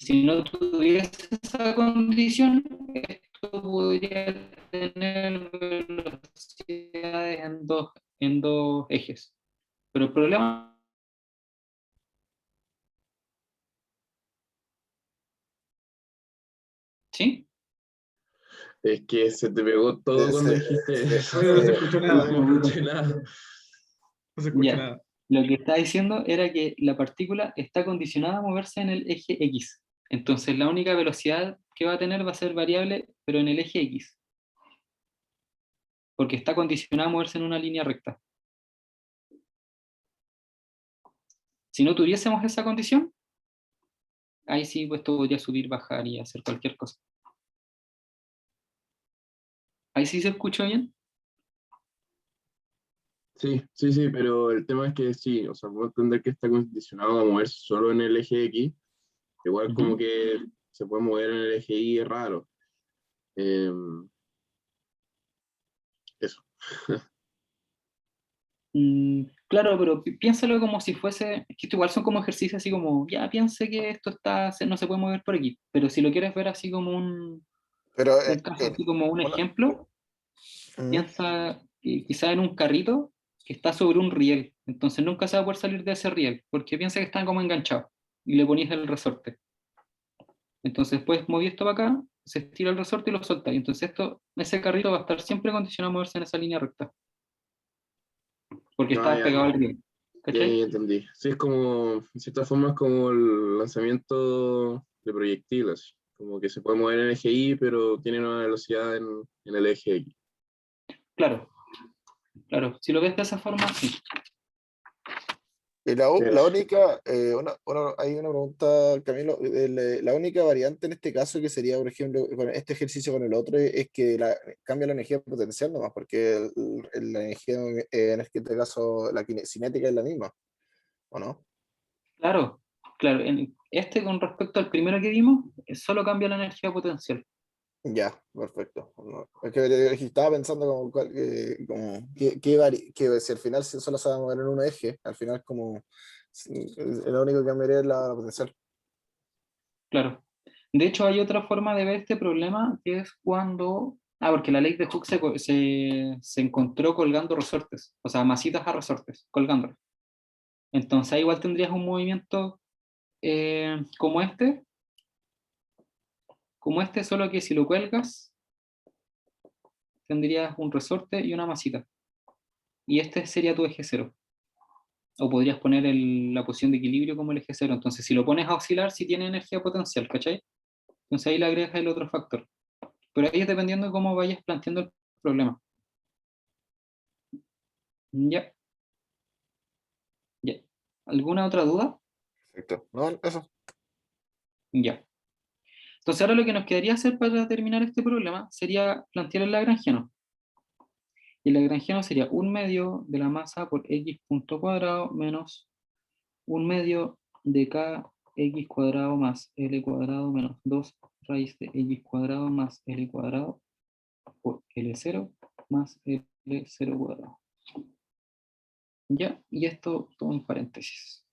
Si no tuviese esa condición, esto podría tener velocidades en dos ejes. Pero el problema... ¿Sí?
Es que se te pegó todo cuando dijiste eso.
No se escuchó nada.
No escuché nada.
No se escucha
Ya.
nada.
Lo que estaba diciendo era que la partícula está condicionada a moverse en el eje X. Entonces la única velocidad que va a tener va a ser variable, pero en el eje X. Porque está condicionada a moverse en una línea recta. Si no tuviésemos esa condición, ahí sí, pues esto podría subir, bajar y hacer cualquier cosa. Ahí sí se escuchó bien.
Sí, sí, sí, pero el tema es que sí, o sea, puedo entender que está condicionado a moverse solo en el eje X, igual como
Ujú.
que se puede mover en el eje Y, es raro. Eh, eso.
Claro, pero piénsalo como si fuese, es que esto igual son como ejercicios así como, ya piense que esto no se puede mover por aquí, pero si lo quieres ver así como
Pero
un caso, así como un
una...
ejemplo,
Ujú.
piensa quizá en un carrito que está sobre un riel, entonces nunca se va a poder salir de ese riel, porque piensa que están como enganchados y le ponías el resorte. Entonces después moví esto para acá, se estira el resorte y lo solta, y entonces ese carrito va a estar siempre condicionado a moverse en esa línea recta, porque
Ah,
está
ya,
pegado al riel.
ya,
¿Cachai?
ya entendí. Sí, es como, en cierta forma, es como el lanzamiento de proyectiles, como que se puede mover en el eje Y, pero tiene una velocidad en el eje X.
Claro, claro. Si lo ves de esa forma, sí.
Y la
Eso.
única, hay una pregunta, Camilo, la única variante en este caso que sería, por ejemplo, con este ejercicio con el otro, es que cambia la energía potencial nomás, porque la energía, en este caso, la cinética es la misma, ¿o no?
Claro, claro. Con respecto al primero que vimos, solo cambia la energía potencial.
Ya, perfecto. No, es que estaba pensando como, como que si al final solo se va a mover en un eje, al final como lo único que cambiaría es la potencial.
Claro. De hecho, hay otra forma de ver este problema, que es cuando... Ah, porque la ley de Hooke se encontró colgando resortes, o sea, masitas a resortes, colgándolas. Entonces, ahí igual tendrías un movimiento como este, solo que si lo cuelgas, tendrías un resorte y una masita. Y este sería tu eje cero. O podrías poner la posición de equilibrio como el eje cero. Entonces, si lo pones a oscilar, sí tiene energía potencial, ¿cachai? Entonces ahí le agregas el otro factor. Pero ahí es dependiendo de cómo vayas planteando el problema. Ya, ya. ¿Alguna otra duda?
Perfecto. No, eso.
Ya. Entonces ahora lo que nos quedaría hacer para terminar este problema sería plantear el lagrangiano. Y el lagrangiano sería 1/2 de la masa por x punto cuadrado menos 1/2 de kx cuadrado más l cuadrado menos 2 raíz de x cuadrado más l cuadrado por L0 más L0 cuadrado. Ya, y esto todo en paréntesis.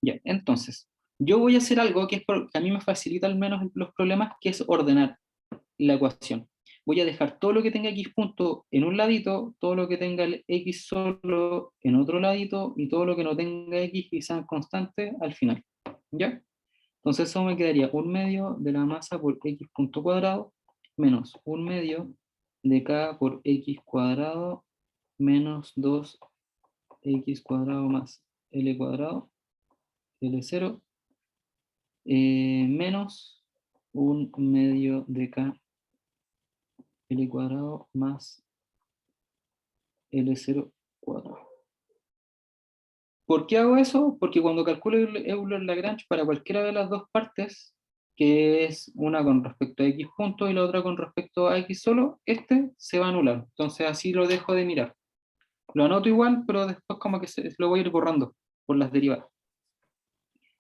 Ya, entonces, yo voy a hacer algo que que a mí me facilita al menos los problemas, que es ordenar la ecuación. Voy a dejar todo lo que tenga x punto en un ladito, todo lo que tenga el x solo en otro ladito, y todo lo que no tenga x y sea constante al final. ¿Ya? Entonces eso me quedaría 1/2 de la masa por x punto cuadrado menos 1/2 de k por x cuadrado menos 2x cuadrado más l cuadrado, L0, menos 1/2 de k l cuadrado más L0 cuadrado. ¿Por qué hago eso? Porque cuando calculo el Euler-Lagrange para cualquiera de las dos partes, que es una con respecto a x punto y la otra con respecto a x solo, este se va a anular. Entonces así lo dejo de mirar. Lo anoto igual, pero después como que lo voy a ir borrando por las derivadas.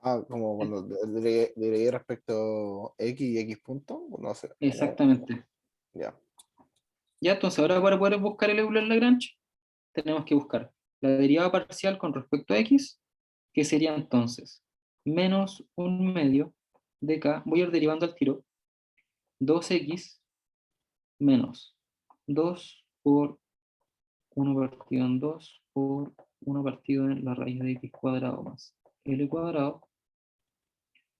Ah, como cuando derivé respecto a x y x punto, no sé.
Exactamente.
Ya.
Ya, entonces ahora para poder buscar el Euler-Lagrange, tenemos que buscar la derivada parcial con respecto a x, que sería entonces menos 1/2 de k, voy a ir derivando al tiro, 2x menos 2 por 1 partido en 2 por 1 partido en la raíz de x cuadrado más l cuadrado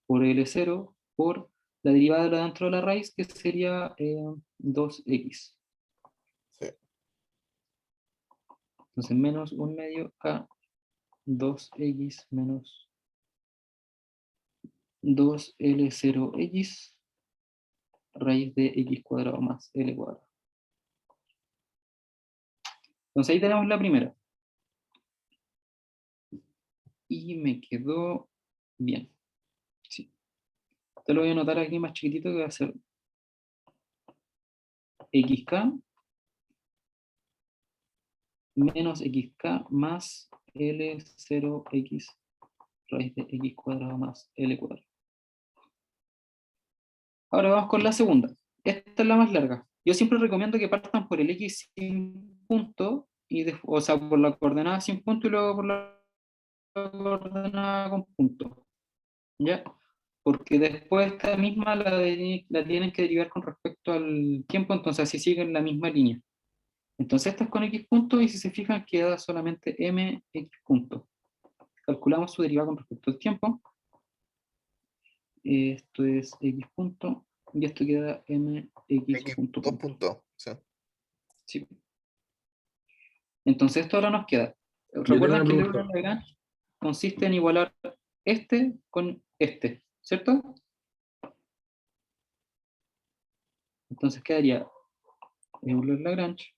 por L0 por la derivada de la dentro de la raíz, que sería 2x.
Sí.
Entonces menos 1/2 k 2x menos 2L0x raíz de x cuadrado más l cuadrado. Entonces ahí tenemos la primera. Y me quedó bien. Sí. Te lo voy a anotar aquí más chiquitito, que va a ser xk menos xk más L0x raíz de x cuadrado más l cuadrado. Ahora vamos con la segunda. Esta es la más larga. Yo siempre recomiendo que partan por el x sin punto, o sea, por la coordenada sin punto y luego por la coordenada con punto. ¿Ya? Porque después esta misma la tienen que derivar con respecto al tiempo, entonces así siguen la misma línea. Entonces esta es con x punto, y si se fijan queda solamente mx punto. Calculamos su derivada con respecto al tiempo. Esto es x punto, y esto queda mx
X,
punto
dos
punto.
puntos. Sí.
Sí. Entonces esto ahora nos queda.
Yo tengo
Recuerden
una
que el
pregunta.
Euler-Lagrange consiste en igualar este con este, ¿cierto? Entonces quedaría Euler-Lagrange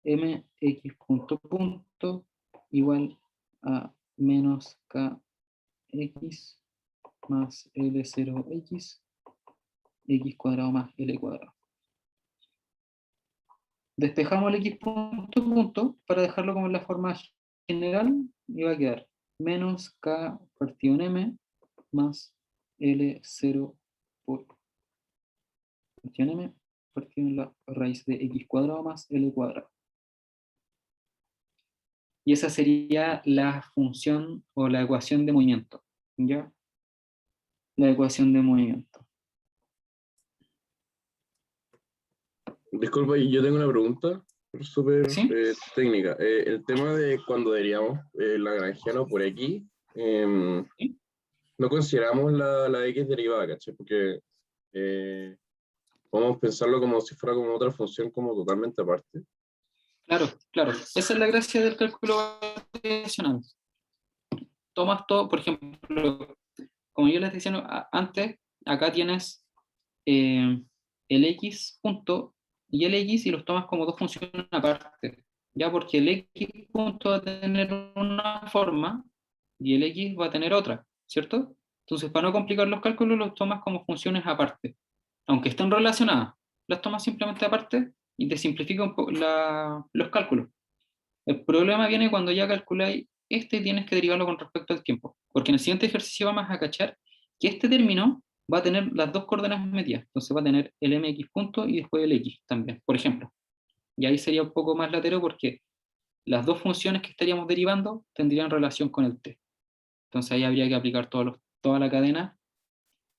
mx punto punto igual a menos kx más L0x x cuadrado más L cuadrado. Despejamos el x punto punto para dejarlo como en la forma general, y va a quedar menos k partido en m más L0 por función m partido en la raíz de x cuadrado más L cuadrado. Y esa sería la función o la ecuación de movimiento. ¿Ya? La ecuación de movimiento.
Disculpa, yo tengo una pregunta súper
¿Sí?
técnica. El tema de cuando derivamos lagrangiano por x,
¿Sí?
no consideramos la x derivada, ¿cachai? Porque podemos pensarlo como si fuera como otra función como totalmente aparte.
Claro, claro. Esa es la gracia del cálculo variacional. Tomas todo, por ejemplo, como yo les decía antes, acá tienes el x punto y el x y los tomas como dos funciones aparte. Ya, porque el x punto va a tener una forma y el x va a tener otra, ¿cierto? Entonces, para no complicar los cálculos, los tomas como funciones aparte. Aunque estén relacionadas, las tomas simplemente aparte y te simplifica un poco los cálculos. El problema viene cuando ya calculáis este y tienes que derivarlo con respecto al tiempo. Porque en el siguiente ejercicio vamos a cachar que este término va a tener las dos coordenadas metidas. Entonces va a tener el mx punto y después el x también, por ejemplo. Y ahí sería un poco más latero porque las dos funciones que estaríamos derivando tendrían relación con el t. Entonces ahí habría que aplicar toda la cadena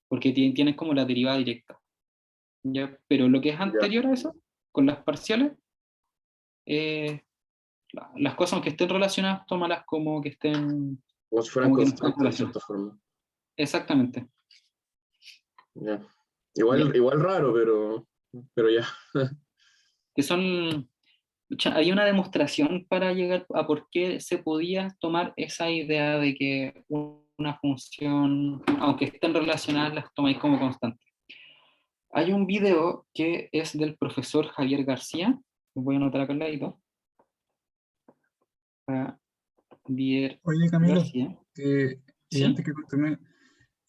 porque tienes como la derivada directa. ¿Ya? Pero lo que es anterior a eso, con las parciales, las cosas aunque estén relacionadas, tómalas como que estén,
Como si fueran
como que no están
constantes de
relacionadas.
cierta forma.
Exactamente.
Ya.
Ya.
Igual raro, pero ya.
Que son, hay una demostración para llegar a por qué se podía tomar esa idea de que una función, aunque estén relacionadas, las tomáis como constantes. Hay un video que es del profesor Javier García, lo voy a anotar acá al ladito. Javier
Oye, Camilo,
García.
y antes
¿Sí?
que continúe,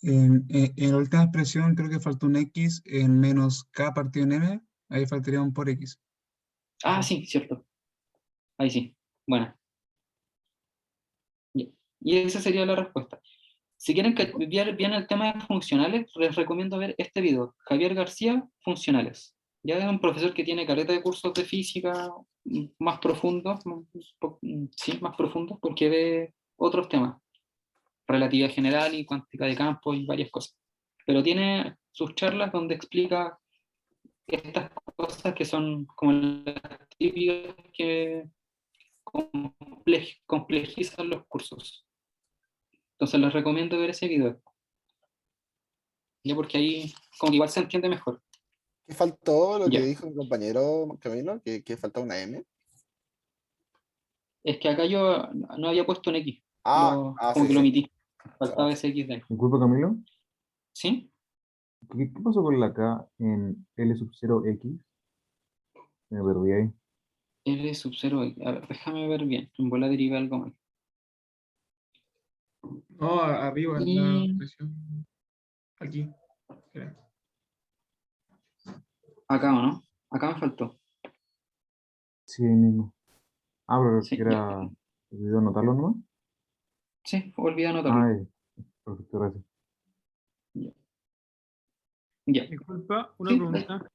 en la última expresión creo que faltó un x en menos k partido en m, ahí faltaría un por x.
Ah, sí, cierto. Ahí sí. Bueno. Y esa sería la respuesta. Si quieren ver bien el tema de funcionales, les recomiendo ver este video. Javier García, funcionales. Ya es un profesor que tiene caleta de cursos de física más profundos, sí, más profundos, porque ve otros temas. Relatividad general y cuántica de campo y varias cosas. Pero tiene sus charlas donde explica estas cosas que son como las típicas que complejizan los cursos. Entonces les recomiendo ver ese video, ya porque ahí como que igual se entiende mejor.
¿Qué faltó lo que
Ya,
dijo mi compañero Camilo? Que falta una M.
es que acá yo no había puesto un X, como
Sí,
que lo
sí.
omití,
Ah,
faltaba ese X de ahí.
Disculpa, Camilo.
¿Sí?
¿Qué pasó con la K en L sub 0 X? Me perdí ahí.
L sub 0, a ver, déjame ver bien, en bola deriva algo mal.
No, arriba en la
Y
presión. Aquí. Creo.
acá, ¿o no? Acá me faltó.
Sí, ahí mismo. Ah, pero
Sí,
que
ya.
era. ¿Olvidó anotarlo nomás?
Sí, olvidé anotarlo.
Ay, perfecto, gracias.
Ya. Ya.
Disculpa, una
Sí,
pregunta.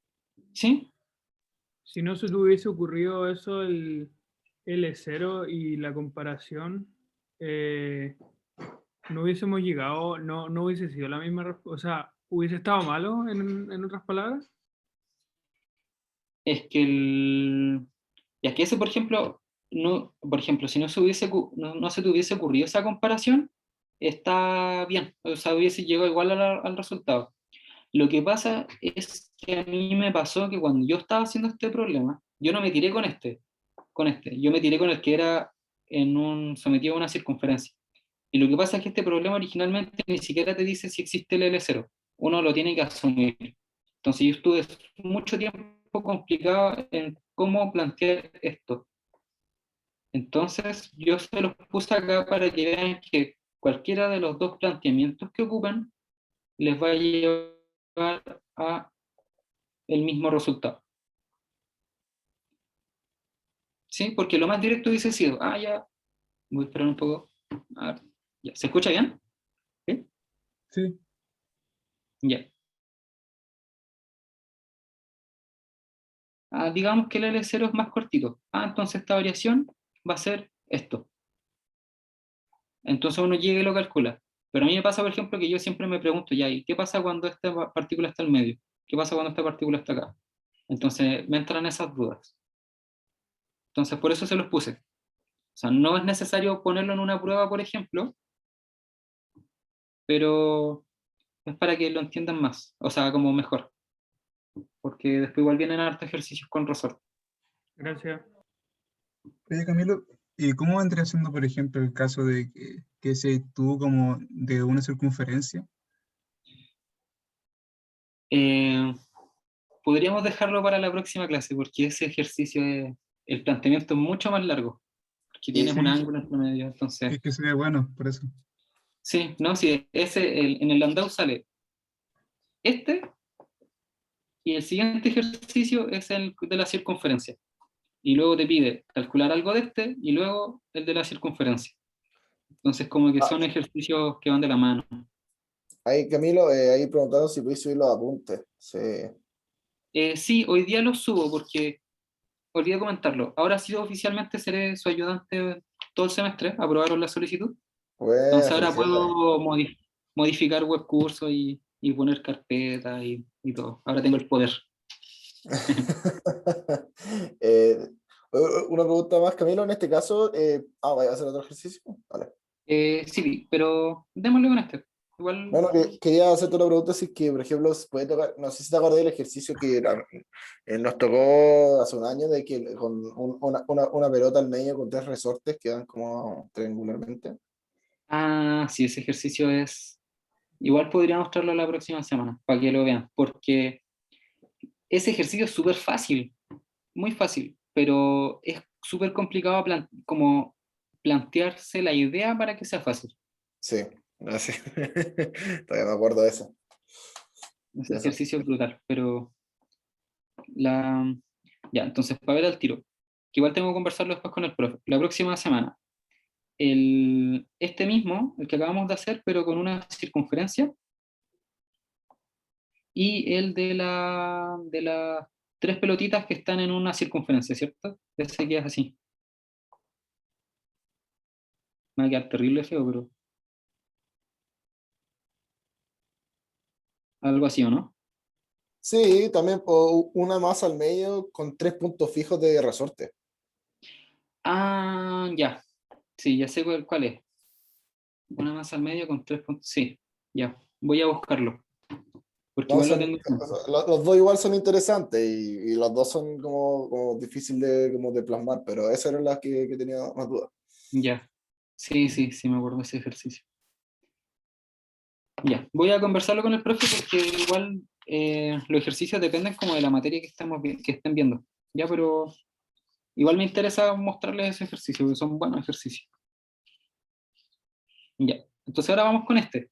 sí.
Si no se te hubiese ocurrido eso, el L0 y la comparación, no hubiésemos llegado, no hubiese sido la misma respuesta. O sea, ¿hubiese estado malo en otras palabras?
Es que ya que ese, por ejemplo, no, por ejemplo, si no se hubiese, no se te hubiese ocurrido esa comparación, está bien, o sea, hubiese llegado igual al resultado. Lo que pasa es que a mí me pasó que cuando yo estaba haciendo este problema, yo no me tiré con este, yo me tiré con el que era sometido a una circunferencia. Y lo que pasa es que este problema originalmente ni siquiera te dice si existe el L0, uno lo tiene que asumir. Entonces yo estuve mucho tiempo complicado en cómo plantear esto. Entonces yo se los puse acá para que vean que cualquiera de los dos planteamientos que ocupan les va a llevar a el mismo resultado. ¿Sí? Porque lo más directo hubiese sido, ya, voy a esperar un poco. A ver, ya. ¿Se escucha bien? ¿Sí?
Sí,
Ya. Digamos que el L0 es más cortito. Entonces esta variación va a ser esto. Entonces uno llega y lo calcula. Pero a mí me pasa, por ejemplo, que yo siempre me pregunto, ya, ¿y qué pasa cuando esta partícula está al medio? ¿Qué pasa cuando esta partícula está acá? Entonces me entran esas dudas. Entonces por eso se los puse. O sea, no es necesario ponerlo en una prueba, por ejemplo, pero es para que lo entiendan más, o sea, como mejor. Porque después igual vienen hartos ejercicios con resorte.
Gracias.
Oye, Camilo, ¿y cómo vendría siendo, por ejemplo, el caso de que seas tú como de una circunferencia?
Podríamos dejarlo para la próxima clase, porque ese ejercicio, el planteamiento es mucho más largo, porque
Y,
tienes un
Sí,
ángulo entre medio, entonces...
es que sería bueno, por eso.
Sí, no, sí, en el Landau sale este, y el siguiente ejercicio es el de la circunferencia. Y luego te pide calcular algo de este, y luego el de la circunferencia. Entonces como que son ejercicios que van de la mano.
ahí, Camilo, ahí preguntaron si podéis subir los apuntes. Sí.
Sí, hoy día lo subo porque olvidé comentarlo. Ahora sí oficialmente seré su ayudante todo el semestre. Aprobaron la solicitud.
Bueno,
Entonces ahora
felicidades.
puedo modificar webcursos y poner carpetas y todo. Ahora tengo el poder.
Eh, una pregunta más, Camilo, en este caso, ¿vaya a hacer otro ejercicio? Vale.
Sí, pero démosle con este. Igual,
Bueno, quería hacerte una pregunta, si es que, por ejemplo, se puede tocar, no sé si te acordás del ejercicio que nos tocó hace un año, de que con una pelota al medio con tres resortes que dan como triangularmente.
sí, ese ejercicio es... Igual podría mostrarlo la próxima semana, para que lo vean, porque ese ejercicio es súper fácil, muy fácil, pero es súper complicado como plantearse la idea para que sea fácil.
Sí, gracias. Todavía me acuerdo de eso.
Ese
De eso.
ejercicio es brutal, pero la... Ya, entonces, para ver al tiro, que igual tengo que conversarlo después con el profe. La próxima semana, este mismo, el que acabamos de hacer, pero con una circunferencia, y el de las tres pelotitas que están en una circunferencia, ¿cierto? Ese que es así. Me va a quedar terrible feo, pero algo así, ¿o no?
Sí, también una más al medio con tres puntos fijos de resorte.
Ya. Sí, ya sé cuál es. Una más al medio con 3 puntos. Sí, ya. Voy a buscarlo. Porque
No,
igual lo
son,
tengo.
o sea, los dos igual son interesantes y los dos son como difícil como de plasmar, pero esas eran las que tenía más dudas.
Ya. Sí, sí, sí, me acuerdo de ese ejercicio. Ya. Voy a conversarlo con el profe porque igual los ejercicios dependen como de la materia que que estén viendo. Ya, pero igual me interesa mostrarles ese ejercicio, porque son buenos ejercicios. Ya. Entonces ahora vamos con este.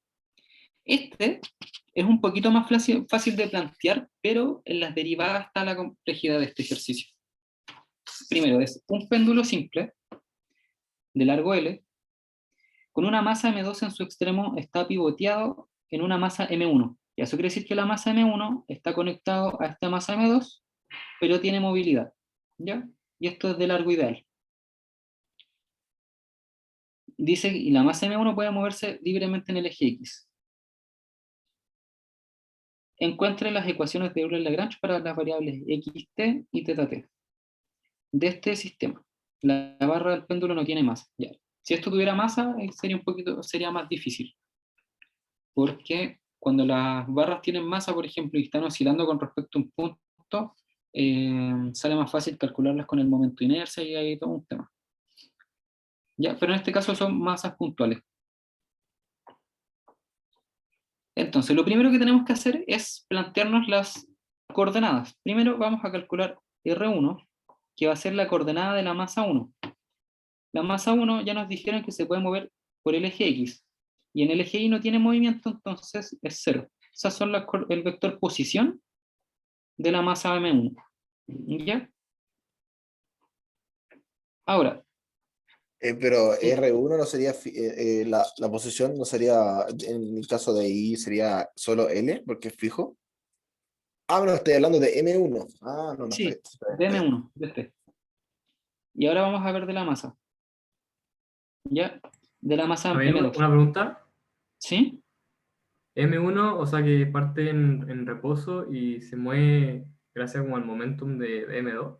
Este es un poquito más fácil de plantear, pero en las derivadas está la complejidad de este ejercicio. Primero, es un péndulo simple, de largo L, con una masa M2 en su extremo está pivoteado en una masa M1. Y eso quiere decir que la masa M1 está conectado a esta masa M2, pero tiene movilidad. ¿Ya? Y esto es de largo ideal. Dice, y la masa M1 puede moverse libremente en el eje X. Encuentre las ecuaciones de Euler-Lagrange para las variables xt y θt de este sistema. La barra del péndulo no tiene masa. Ya. Si esto tuviera masa, sería más difícil. Porque cuando las barras tienen masa, por ejemplo, y están oscilando con respecto a un punto, sale más fácil calcularlas con el momento de inercia y hay todo un tema. Ya, pero en este caso son masas puntuales. Entonces, lo primero que tenemos que hacer es plantearnos las coordenadas. Primero vamos a calcular R1, que va a ser la coordenada de la masa 1. La masa 1 ya nos dijeron que se puede mover por el eje X, y en el eje Y no tiene movimiento, entonces es 0. Esas son el vector posición de la masa M1. ¿Ya? Ahora,
Pero
Sí.
R1 no sería, la posición no sería, en el caso de I, sería solo L, porque es fijo. Ah, no, estoy hablando de M1. Ah, no, no,
Sí,
está bien,
de
está bien.
M1, de este. Y ahora vamos a ver de la masa. ¿Ya? De la masa
A ver,
M2.
una pregunta.
¿Sí?
M1, o sea que parte en reposo y se mueve gracias como al momentum de M2.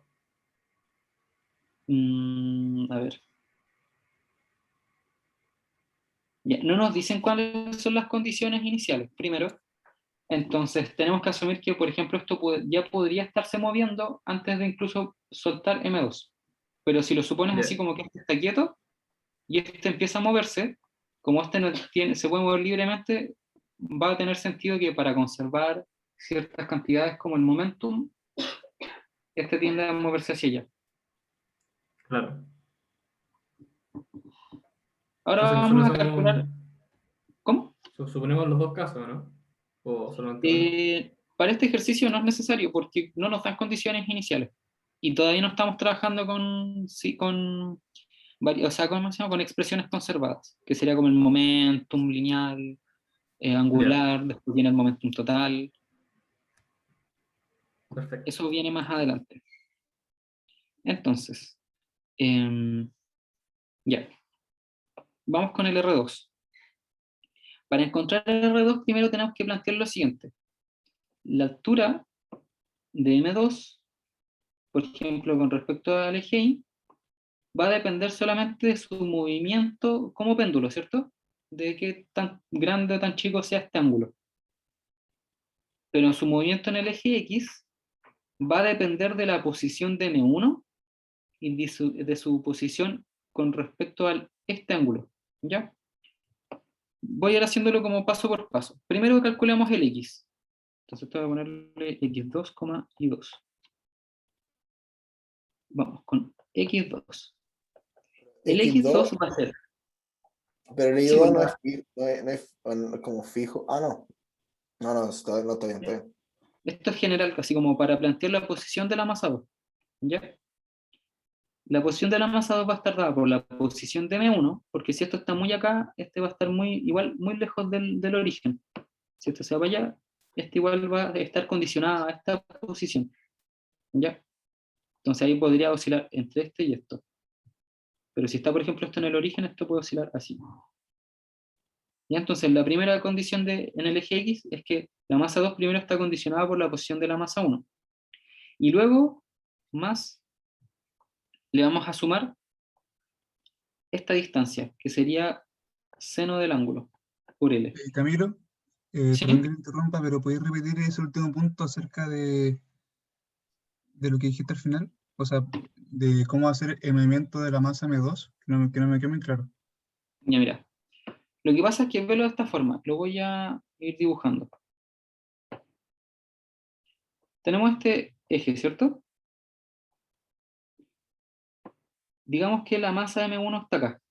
A ver. Ya, no nos dicen cuáles son las condiciones iniciales, primero. Entonces, tenemos que asumir que, por ejemplo, esto ya podría estarse moviendo antes de incluso soltar M2. Pero si lo supones así
Ya,
como que este está quieto y este empieza a moverse, como este no se puede mover libremente, va a tener sentido que para conservar ciertas cantidades como el momentum, este tiende a moverse hacia allá.
claro.
Ahora
Entonces
vamos
nosotros
a calcular, ¿cómo?
suponemos los dos casos, ¿no? O solamente uno.
Para este ejercicio no es necesario porque no nos dan condiciones iniciales y todavía no estamos trabajando con, sí, o sea, ¿cómo se llama? Con expresiones conservadas, que sería como el momentum lineal,
Ya,
angular, después viene el momentum total,
perfecto.
eso viene más adelante. Entonces, em, ya, vamos con el R2. Para encontrar el R2 primero tenemos que plantear lo siguiente. La altura de M2, por ejemplo, con respecto al eje Y, va a depender solamente de su movimiento como péndulo, ¿cierto? De qué tan grande o tan chico sea este ángulo. Pero su movimiento en el eje X va a depender de la posición de M1 y de su posición con respecto a este ángulo, ¿ya? Voy a ir haciéndolo como paso por paso. Primero calculamos el X. Entonces voy a ponerle X2, y 2. Vamos con X2. El
X2,
X2 va a ser,
pero el
sí,
I2 no es, no es como fijo. Ah, no. No, no está bien, está bien.
esto es general, casi como para plantear la posición de la masa 2, ¿ya? La posición de la masa 2 va a estar dada por la posición de M1, porque si esto está muy acá, este va a estar igual muy lejos del origen. Si esto se va para allá, este igual va a estar condicionado a esta posición, ¿ya? Entonces ahí podría oscilar entre este y esto. Pero si está, por ejemplo, esto en el origen, esto puede oscilar así. ¿Ya? Entonces la primera condición en el eje X es que la masa 2 primero está condicionada por la posición de la masa 1. Y luego, más, le vamos a sumar esta distancia, que sería seno del ángulo, por L.
Camilo, perdón que
¿Sí?
me interrumpa, pero ¿podéis repetir ese último punto acerca de lo que dijiste al final? O sea, de cómo hacer el movimiento de la masa M2, que no me quedó muy claro.
Ya mira, lo que pasa es que verlo de esta forma, lo voy a ir dibujando. Tenemos este eje, ¿cierto? Digamos que la masa M1 está acá,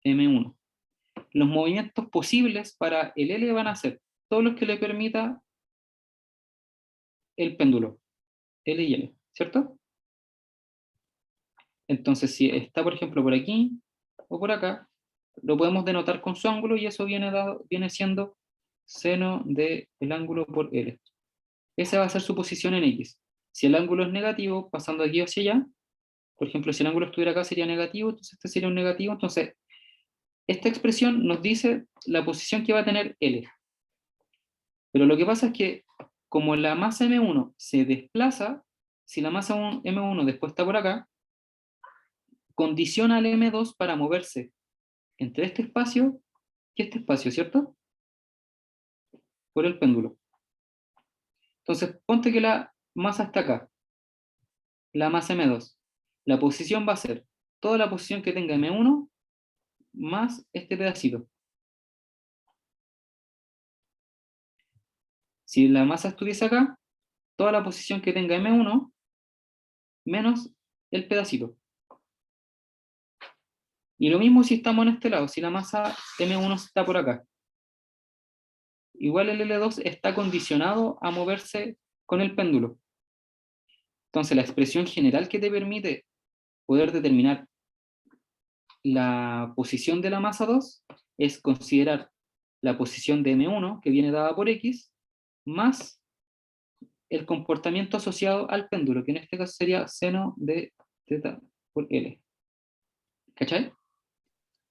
M1. Los movimientos posibles para el L van a ser todos los que le permita el péndulo, L y L, ¿cierto? Entonces, si está, por ejemplo, por aquí o por acá, lo podemos denotar con su ángulo y eso viene siendo seno del ángulo por L. Esa va a ser su posición en X. Si el ángulo es negativo, pasando aquí hacia allá, por ejemplo, si el ángulo estuviera acá sería negativo, entonces este sería un negativo, entonces esta expresión nos dice la posición que va a tener L. Pero lo que pasa es que como la masa M1 se desplaza, si la masa M1 después está por acá, condiciona al M2 para moverse entre este espacio y este espacio, ¿cierto? Por el péndulo. Entonces, ponte que la masa está acá, la masa M2. La posición va a ser toda la posición que tenga M1 más este pedacito. Si la masa estuviese acá, toda la posición que tenga M1 menos el pedacito. Y lo mismo si estamos en este lado, si la masa M1 está por acá. Igual el L2 está condicionado a moverse con el péndulo. Entonces la expresión general que te permite poder determinar la posición de la masa 2 es considerar la posición de M1, que viene dada por X, más el comportamiento asociado al péndulo, que en este caso sería seno de teta por L. ¿Cachai?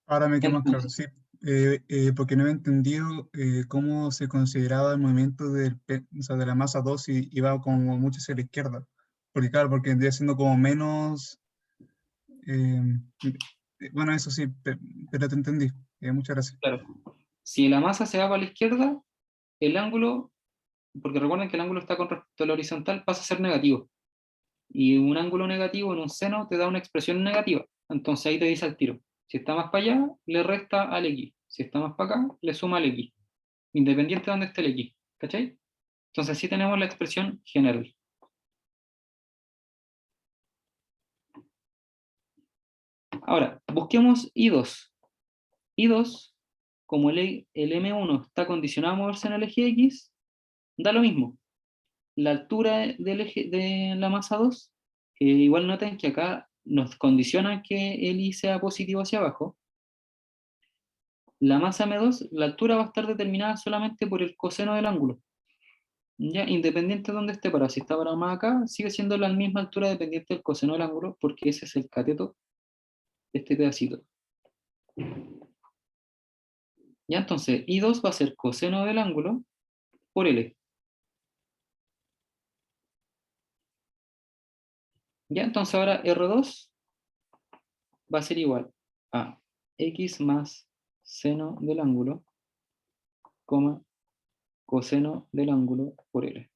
Ahora me queda más claro,
Entonces,
sí. Porque no he entendido cómo se consideraba el movimiento o sea, de la masa 2 y iba como mucho hacia la izquierda. Porque claro, porque vendría siendo como menos... eh, bueno, eso sí, pero te entendí. Muchas gracias.
claro, si la masa se va para la izquierda, el ángulo, porque recuerden que el ángulo está con respecto a la horizontal, pasa a ser negativo. Y un ángulo negativo en un seno te da una expresión negativa. Entonces ahí te dice al tiro. Si está más para allá, le resta al X. Si está más para acá, le suma al X. Independiente de dónde esté el X. ¿Cachai? Entonces así tenemos la expresión general. Ahora, busquemos I2. I2, como el M1 está condicionado a moverse en el eje X, da lo mismo. La altura del eje de la masa 2, igual noten que acá nos condicionan que el I sea positivo hacia abajo. La masa M2, la altura va a estar determinada solamente por el coseno del ángulo. Ya, independiente de dónde esté parado. Si está parado más acá, sigue siendo la misma altura dependiente del coseno del ángulo, porque ese es el cateto de este pedacito. Ya, entonces, I2 va a ser coseno del ángulo por L. Ya, entonces ahora R2 va a ser igual a X más seno del ángulo, coma, coseno del ángulo por L.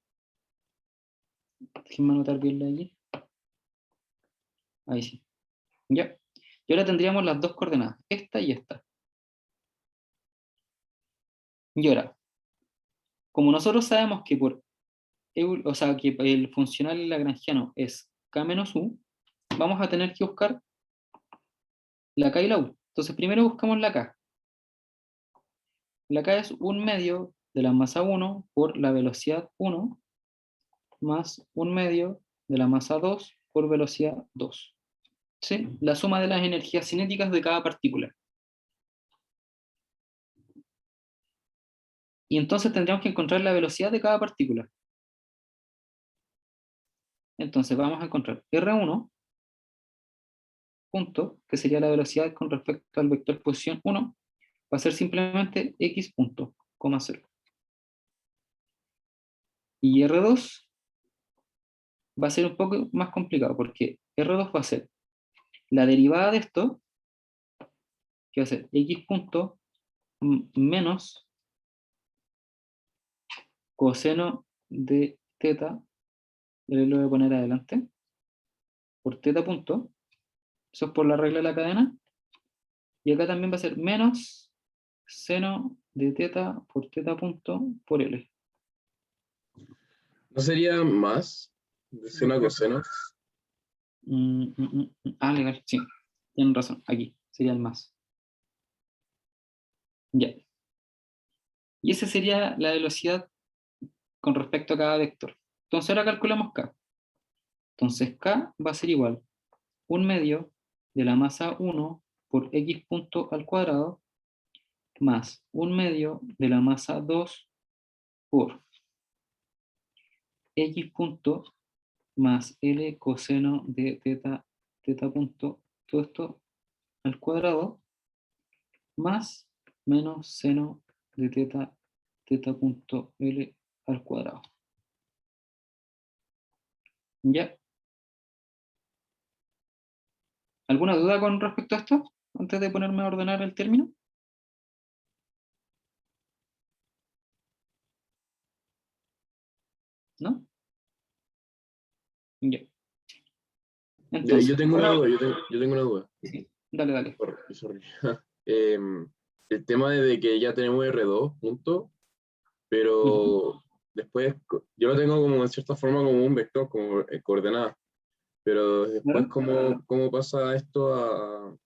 Déjenme anotar bien la Y. Ahí sí. Ya. Y ahora tendríamos las dos coordenadas, esta y esta. Y ahora, como nosotros sabemos que o sea, que el funcional lagrangiano es K menos U, vamos a tener que buscar la K y la U. Entonces primero buscamos la K. La K es 1/2 de la masa 1 por la velocidad 1 más 1/2 de la masa 2 por velocidad 2. ¿Sí? La suma de las energías cinéticas de cada partícula. Y entonces tendríamos que encontrar la velocidad de cada partícula. Entonces vamos a encontrar R1, punto, que sería la velocidad con respecto al vector posición 1, va a ser simplemente x punto, coma 0. Y R2 va a ser un poco más complicado, porque R2 va a ser la derivada de esto, que va a ser x punto menos coseno de teta, lo voy a poner adelante, por teta punto, eso es por la regla de la cadena, y acá también va a ser menos seno de teta por teta punto por L.
¿No sería más de seno a coseno?
Legal, sí, tienen razón, aquí sería el más. Ya. Y esa sería la velocidad con respecto a cada vector. Entonces ahora calculamos K. Entonces K va a ser igual 1/2 de la masa 1 por x punto al cuadrado más 1/2 de la masa 2 por x punto más L coseno de teta punto, todo esto al cuadrado, más menos seno de teta punto L al cuadrado. ¿Ya? ¿Alguna duda con respecto a esto? Antes de ponerme a ordenar el término. ¿No? Ya.
Ya,
Entonces,
yo tengo una duda, yo tengo una duda.
sí, dale, dale.
Sorry. El tema de que ya tenemos R2, punto, pero después yo lo tengo como en cierta forma como un vector, como coordenada, pero después
¿Claro?
¿cómo pasa esto a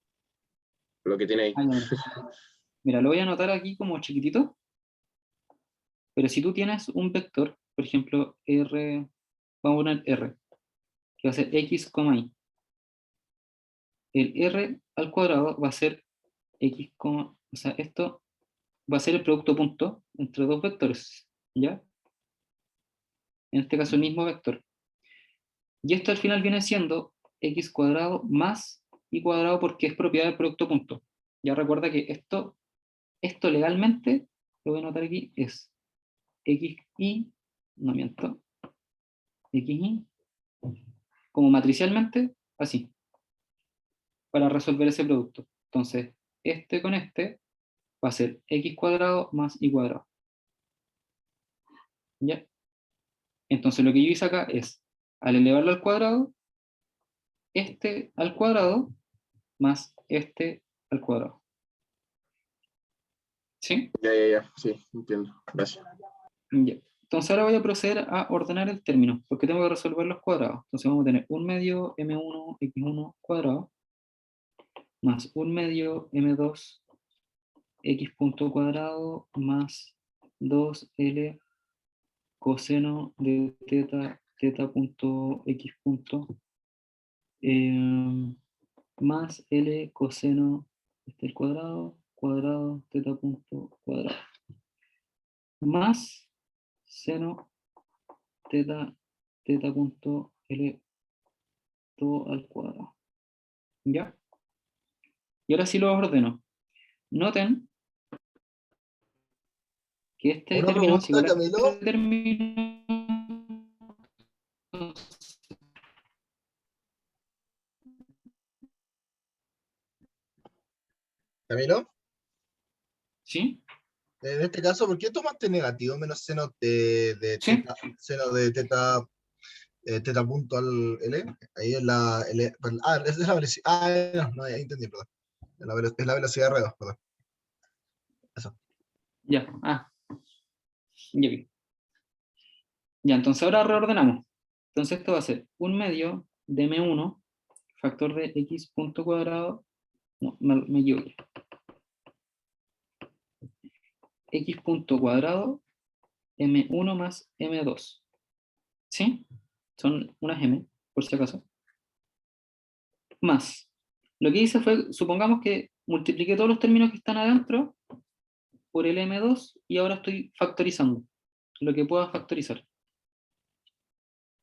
lo que tiene ahí?
Ah, ya, mira, lo voy a anotar aquí como chiquitito, pero si tú tienes un vector, por ejemplo, R, vamos a poner R, que va a ser X, Y. el r al cuadrado va a ser x, o sea, esto va a ser el producto punto entre dos vectores, ¿ya? En este caso el mismo vector. Y esto al final viene siendo x cuadrado más y cuadrado porque es propiedad del producto punto. Ya recuerda que esto legalmente, lo voy a anotar aquí, es xy, no miento, xy, como matricialmente, así, para resolver ese producto. Entonces, este con este va a ser x cuadrado más y cuadrado. ¿Ya? Entonces lo que yo hice acá es, al elevarlo al cuadrado, este al cuadrado más este al cuadrado. ¿Sí?
Ya, sí, entiendo. Gracias.
Ya. Entonces ahora voy a proceder a ordenar el término, porque tengo que resolver los cuadrados. Entonces vamos a tener 1 medio m1 x1 cuadrado, más 1 medio m2 x punto cuadrado, más 2l coseno de teta punto x punto, más l coseno el cuadrado, cuadrado, teta punto cuadrado, más seno teta punto l todo al cuadrado. ¿Ya? Y ahora sí lo ordeno. Noten que este
Una
término es
pregunta,
igual a
Camilo.
este término.
Camilo,
¿Sí?
en este caso, ¿por qué tomaste negativo menos
¿Sí?
seno de teta, teta punto al L? Ahí es la, es la velocidad. No, ahí entendí, perdón. Es la velocidad R2, perdón. Eso.
Ya. Ya vi. Ya, entonces ahora reordenamos. Entonces esto va a ser 1 medio de m1, factor de x punto cuadrado, no, me equivoqué. X punto cuadrado, m1 más m2. ¿Sí? Son unas m, por si acaso. Más. Lo que hice fue, supongamos que multipliqué todos los términos que están adentro por el m2 y ahora estoy factorizando lo que pueda factorizar.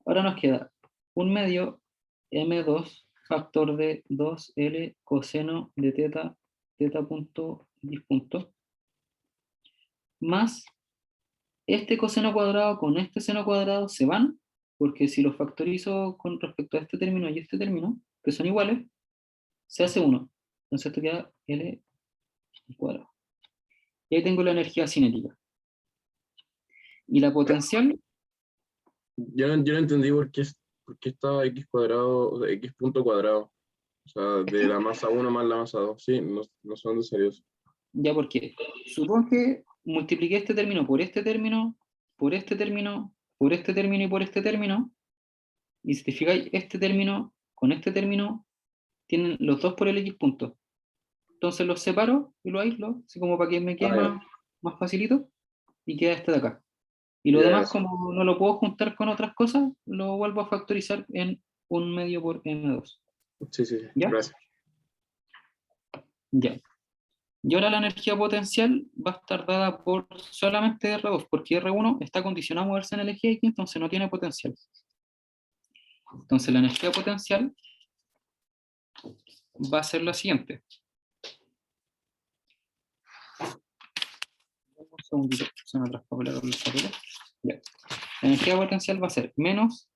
Ahora nos queda 1 medio m2 factor de 2l coseno de teta punto x punto, más este coseno cuadrado con este seno cuadrado se van, porque si lo factorizo con respecto a este término y este término, que son iguales, se hace 1. Entonces esto queda l al cuadrado. Y ahí tengo la energía cinética. Y la potencial,
Yo no entendí por qué estaba x cuadrado, o sea, x punto cuadrado. O sea, de la masa 1 más la masa 2. Sí, no son de serios.
ya porque supongo que multipliqué este término por este término, por este término, por este término y por este término, y si te fijáis, este término con este término tienen los dos por el x punto. Entonces los separo y los aíslo, así como para que me quede más facilito, y queda este de acá. Y lo demás, como no lo puedo juntar con otras cosas, lo vuelvo a factorizar en 1 medio por m2.
Sí,
¿Ya?
gracias.
Ya. Y ahora la energía potencial va a estar dada por solamente R2, porque R1 está condicionado a moverse en el eje X, entonces no tiene potencial. Entonces la energía potencial va a ser la siguiente. Un segundito, se me traspapelaron los papeles. Ya. La energía potencial va a ser menos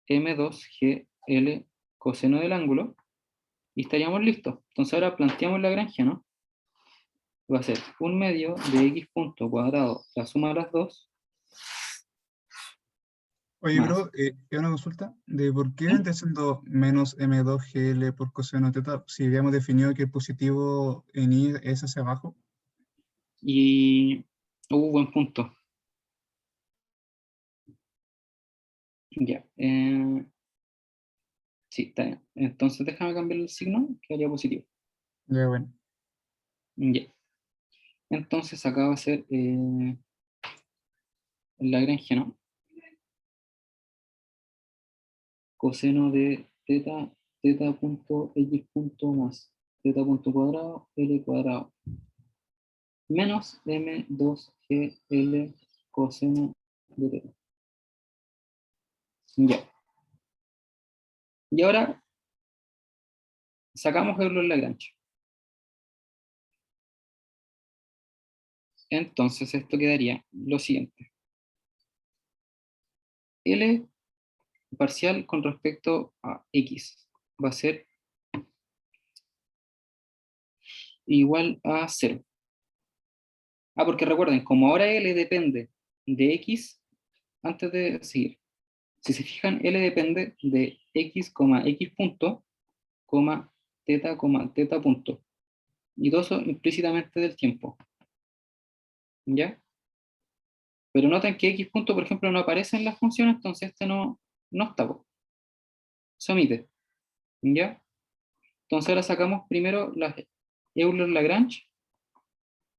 m2GL coseno del ángulo, y estaríamos listos. Entonces ahora planteamos la Lagrangiana, ¿no? Va a ser 1 medio de x punto cuadrado, la suma de las dos.
Oye,
Más.
bro, una consulta de por qué vendría siendo menos m2gl por coseno teta si habíamos definido que el positivo en y es hacia abajo.
Y... buen punto. Ya. Sí, está bien. Entonces déjame cambiar el signo, quedaría positivo.
Ya, bueno.
Ya. Entonces acá va a ser Lagrange, ¿no? Coseno de teta teta punto x punto más teta punto cuadrado L cuadrado menos M2GL coseno de teta. Ya. Y ahora sacamos Euler-Lagrange. Entonces esto quedaría lo siguiente. L parcial con respecto a x va a ser igual a 0. Porque recuerden, como ahora L depende de x, antes de seguir, si se fijan, L depende de x, x punto, teta, punto. Y todo eso implícitamente del tiempo. ¿Ya? Pero noten que x punto, por ejemplo, no aparece en la función, entonces este no está. Se omite. ¿Ya? Entonces ahora sacamos primero las Euler-Lagrange,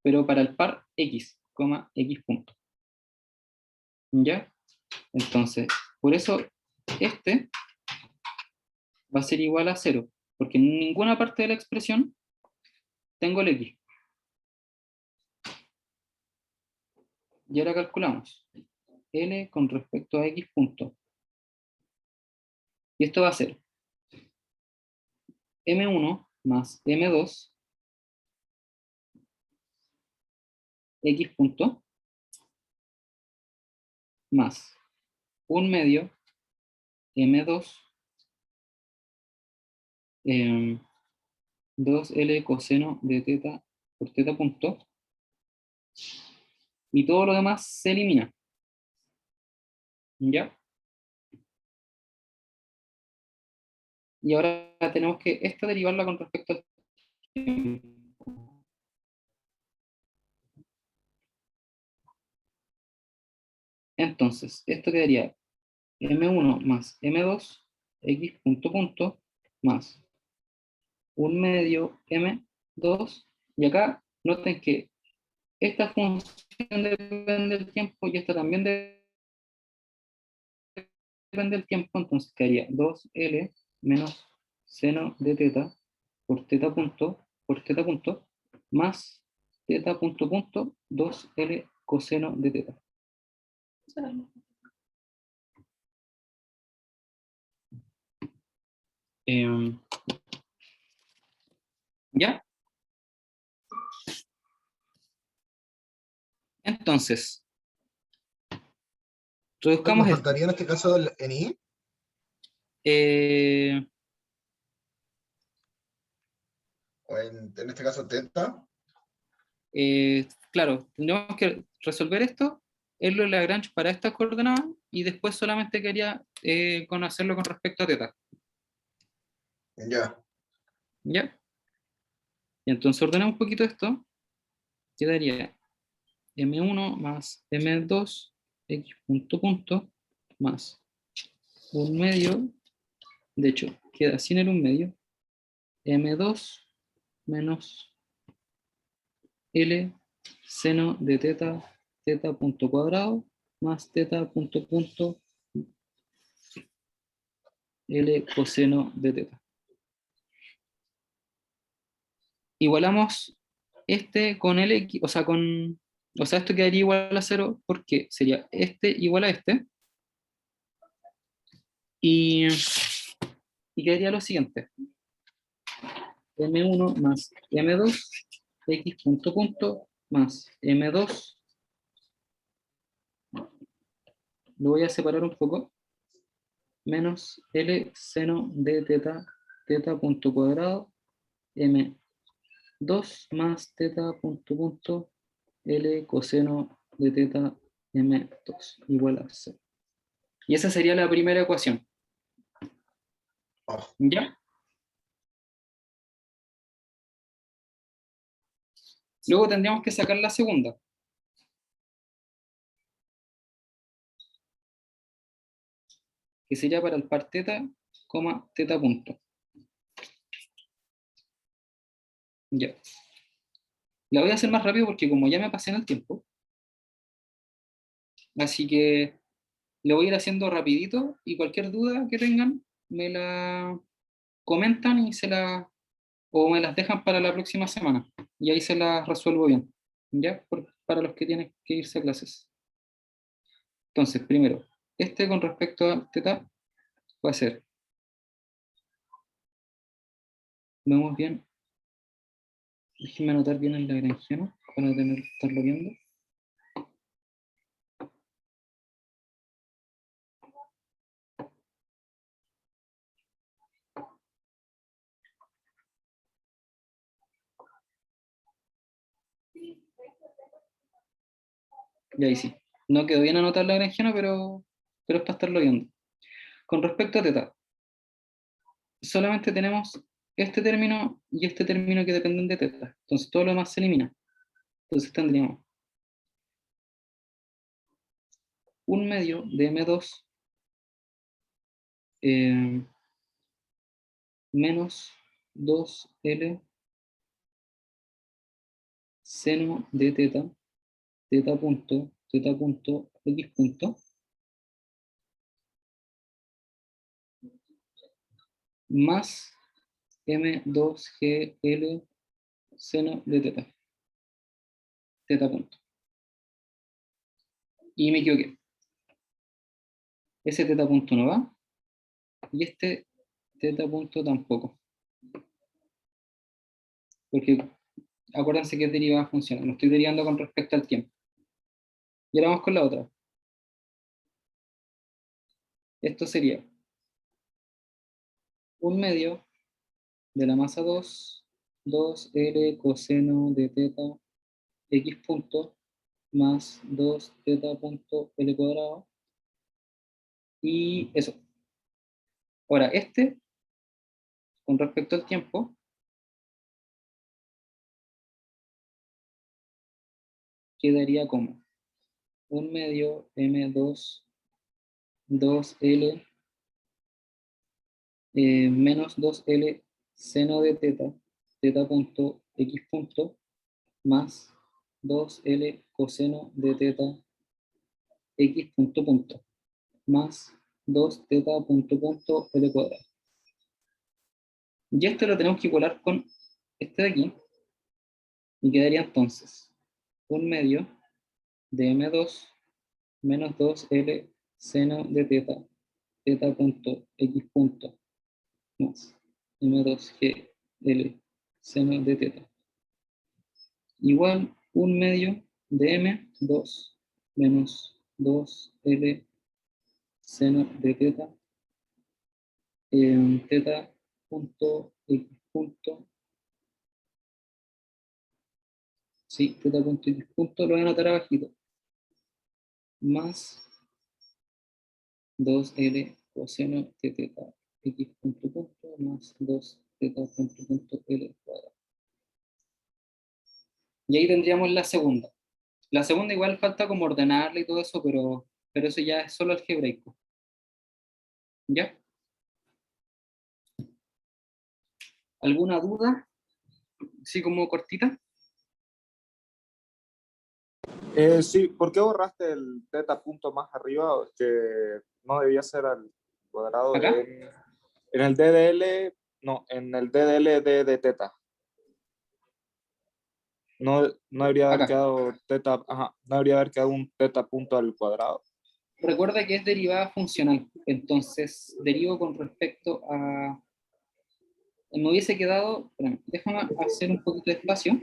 pero para el par x, x punto. ¿Ya? Entonces, por eso este va a ser igual a 0, porque en ninguna parte de la expresión tengo el x. Y ahora calculamos L con respecto a x punto. Y esto va a ser M1 más M2 x punto más 1 medio M2 2L coseno de teta por teta punto, y todo lo demás se elimina. ¿Ya? Y ahora tenemos que esta derivarla con respecto al tiempo. Entonces, esto quedaría M1 más M2 x punto punto más 1 medio M2, y acá noten que esta función depende del tiempo y esta también depende del tiempo, entonces quedaría 2L menos seno de teta por teta punto más teta punto punto 2L coseno de teta. ¿Ya? Entonces, reduzcamos
¿Me
esto.
faltaría en este caso el NI? ¿O en este caso teta?
Claro, tendríamos que resolver esto, es lo de Lagrange para estas coordenadas, y después solamente quería hacerlo con respecto a teta.
Ya.
¿Ya? Y entonces ordenamos un poquito esto, quedaría M1 más M2 x punto punto más 1 medio, de hecho, queda sin el 1 medio, M2 menos L seno de teta punto cuadrado más teta punto punto L coseno de teta. Igualamos este con el o sea, esto quedaría igual a 0 porque sería este igual a este, y quedaría lo siguiente: M1 más M2 x punto punto más M2, lo voy a separar un poco, menos L seno de teta punto cuadrado M2 más teta punto punto L coseno de teta M2 igual a 0. Y esa sería la primera ecuación. ¿Ya? Luego tendríamos que sacar la segunda. Que sería para el par teta, teta punto. Ya. La voy a hacer más rápido porque como ya me pasé en el tiempo, así que lo voy a ir haciendo rapidito, y cualquier duda que tengan me la comentan o me las dejan para la próxima semana. Y ahí se las resuelvo bien. ¿Ya? Para los que tienen que irse a clases. Entonces, primero, con respecto a teta, va a ser, vemos bien, déjenme anotar bien el lagrangiano para estarlo viendo. Y ahí sí, no quedó bien anotar el lagrangiano, pero es para estarlo viendo. Con respecto a teta, solamente tenemos este término y este término que dependen de teta. Entonces todo lo demás se elimina. Entonces tendríamos 1/2 de M2 menos 2L seno de teta, teta punto, x punto, más M2GL seno de teta, teta punto. Y me equivoqué. Ese teta punto no va, y este teta punto tampoco. Porque acuérdense que es derivada funcional, lo estoy derivando con respecto al tiempo. Y ahora vamos con la otra. Esto sería 1/2 de la masa 2L coseno de teta x punto más 2 teta punto L cuadrado. Y eso. Ahora, con respecto al tiempo, quedaría como 1/2 M2 2L menos 2L seno de teta, teta punto x punto, más 2L coseno de teta x punto punto, más 2 teta punto punto L cuadrado. Y esto lo tenemos que igualar con este de aquí, y quedaría entonces 1/2 de M2 menos 2L seno de teta, teta punto x punto, más M2GL seno de teta, igual 1/2 de M2 menos 2L seno de teta, teta punto x punto, sí, teta punto x punto, lo voy a anotar abajito, más 2L coseno de teta x punto punto más 2 teta punto punto L cuadrado. Y ahí tendríamos la segunda. La segunda igual falta como ordenarla y todo eso, pero eso ya es solo algebraico. ¿Ya? ¿Alguna duda? ¿Sí como cortita?
Sí, ¿por qué borraste el teta punto más arriba? Que no debía ser al cuadrado
¿Acá?
en el DDL, no, en el DDL de teta. No debería haber
Acá.
quedado teta, no debería haber quedado un teta punto al cuadrado.
Recuerda que es derivada funcional, entonces derivo con respecto a... Me hubiese quedado, espérame, déjame hacer un poquito de espacio.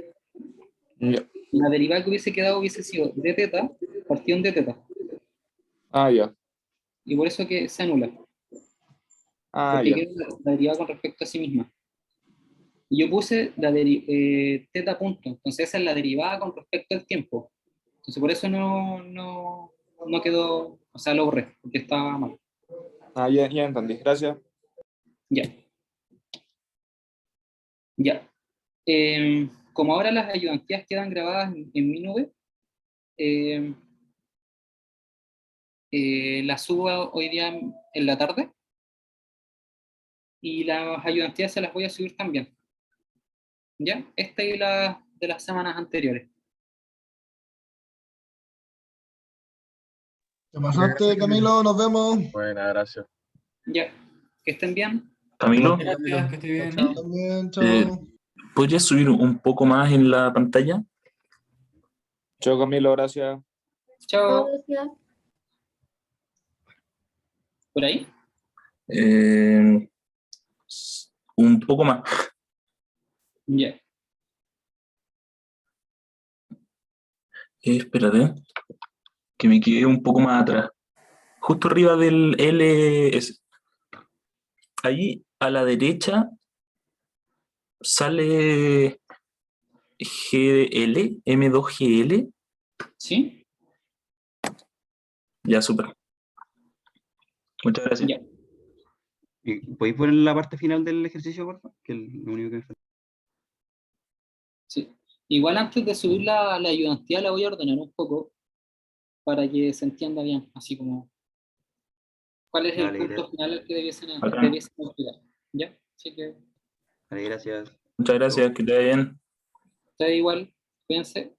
Ya.
La derivada que hubiese quedado hubiese sido de teta, partición de teta.
Ya.
Y por eso que se anula. Porque
Ya.
queda la derivada con respecto a sí misma. Y yo puse teta punto, entonces esa es la derivada con respecto al tiempo. Entonces por eso no quedó, o sea, lo borré, porque estaba mal.
Ya entendí, gracias.
Ya. Ya. Como ahora las ayudantías quedan grabadas en mi nube, las subo hoy día en la tarde y las ayudantías se las voy a subir también. ¿Ya? Esta y la de las semanas anteriores.
Te pasaste, Camilo, nos vemos.
Buena, gracias.
Ya. Que estén bien.
Camilo,
Gracias, que esté bien.
También,
eh,
chao.
¿podrías subir un poco más en la pantalla?
Chao, Camilo, gracias.
Chao. ¿Por ahí?
Eh, un poco más.
Ya.
Espérate, que me quedé un poco más atrás. Justo arriba del LS. Allí a la derecha sale GL, M2GL.
¿Sí?
Ya, súper. Muchas gracias.
Ya.
¿Podéis poner la parte final del ejercicio, por favor? Que es lo único que me falta.
Sí. Igual antes de subir la ayudantía la voy a ordenar un poco para que se entienda bien, así como cuál es el
Vale,
punto final al que debiesen
Bacán.
llegar. ¿Ya? Así que
Vale, gracias.
Muchas gracias, que te vaya bien.
ustedes igual, cuídense.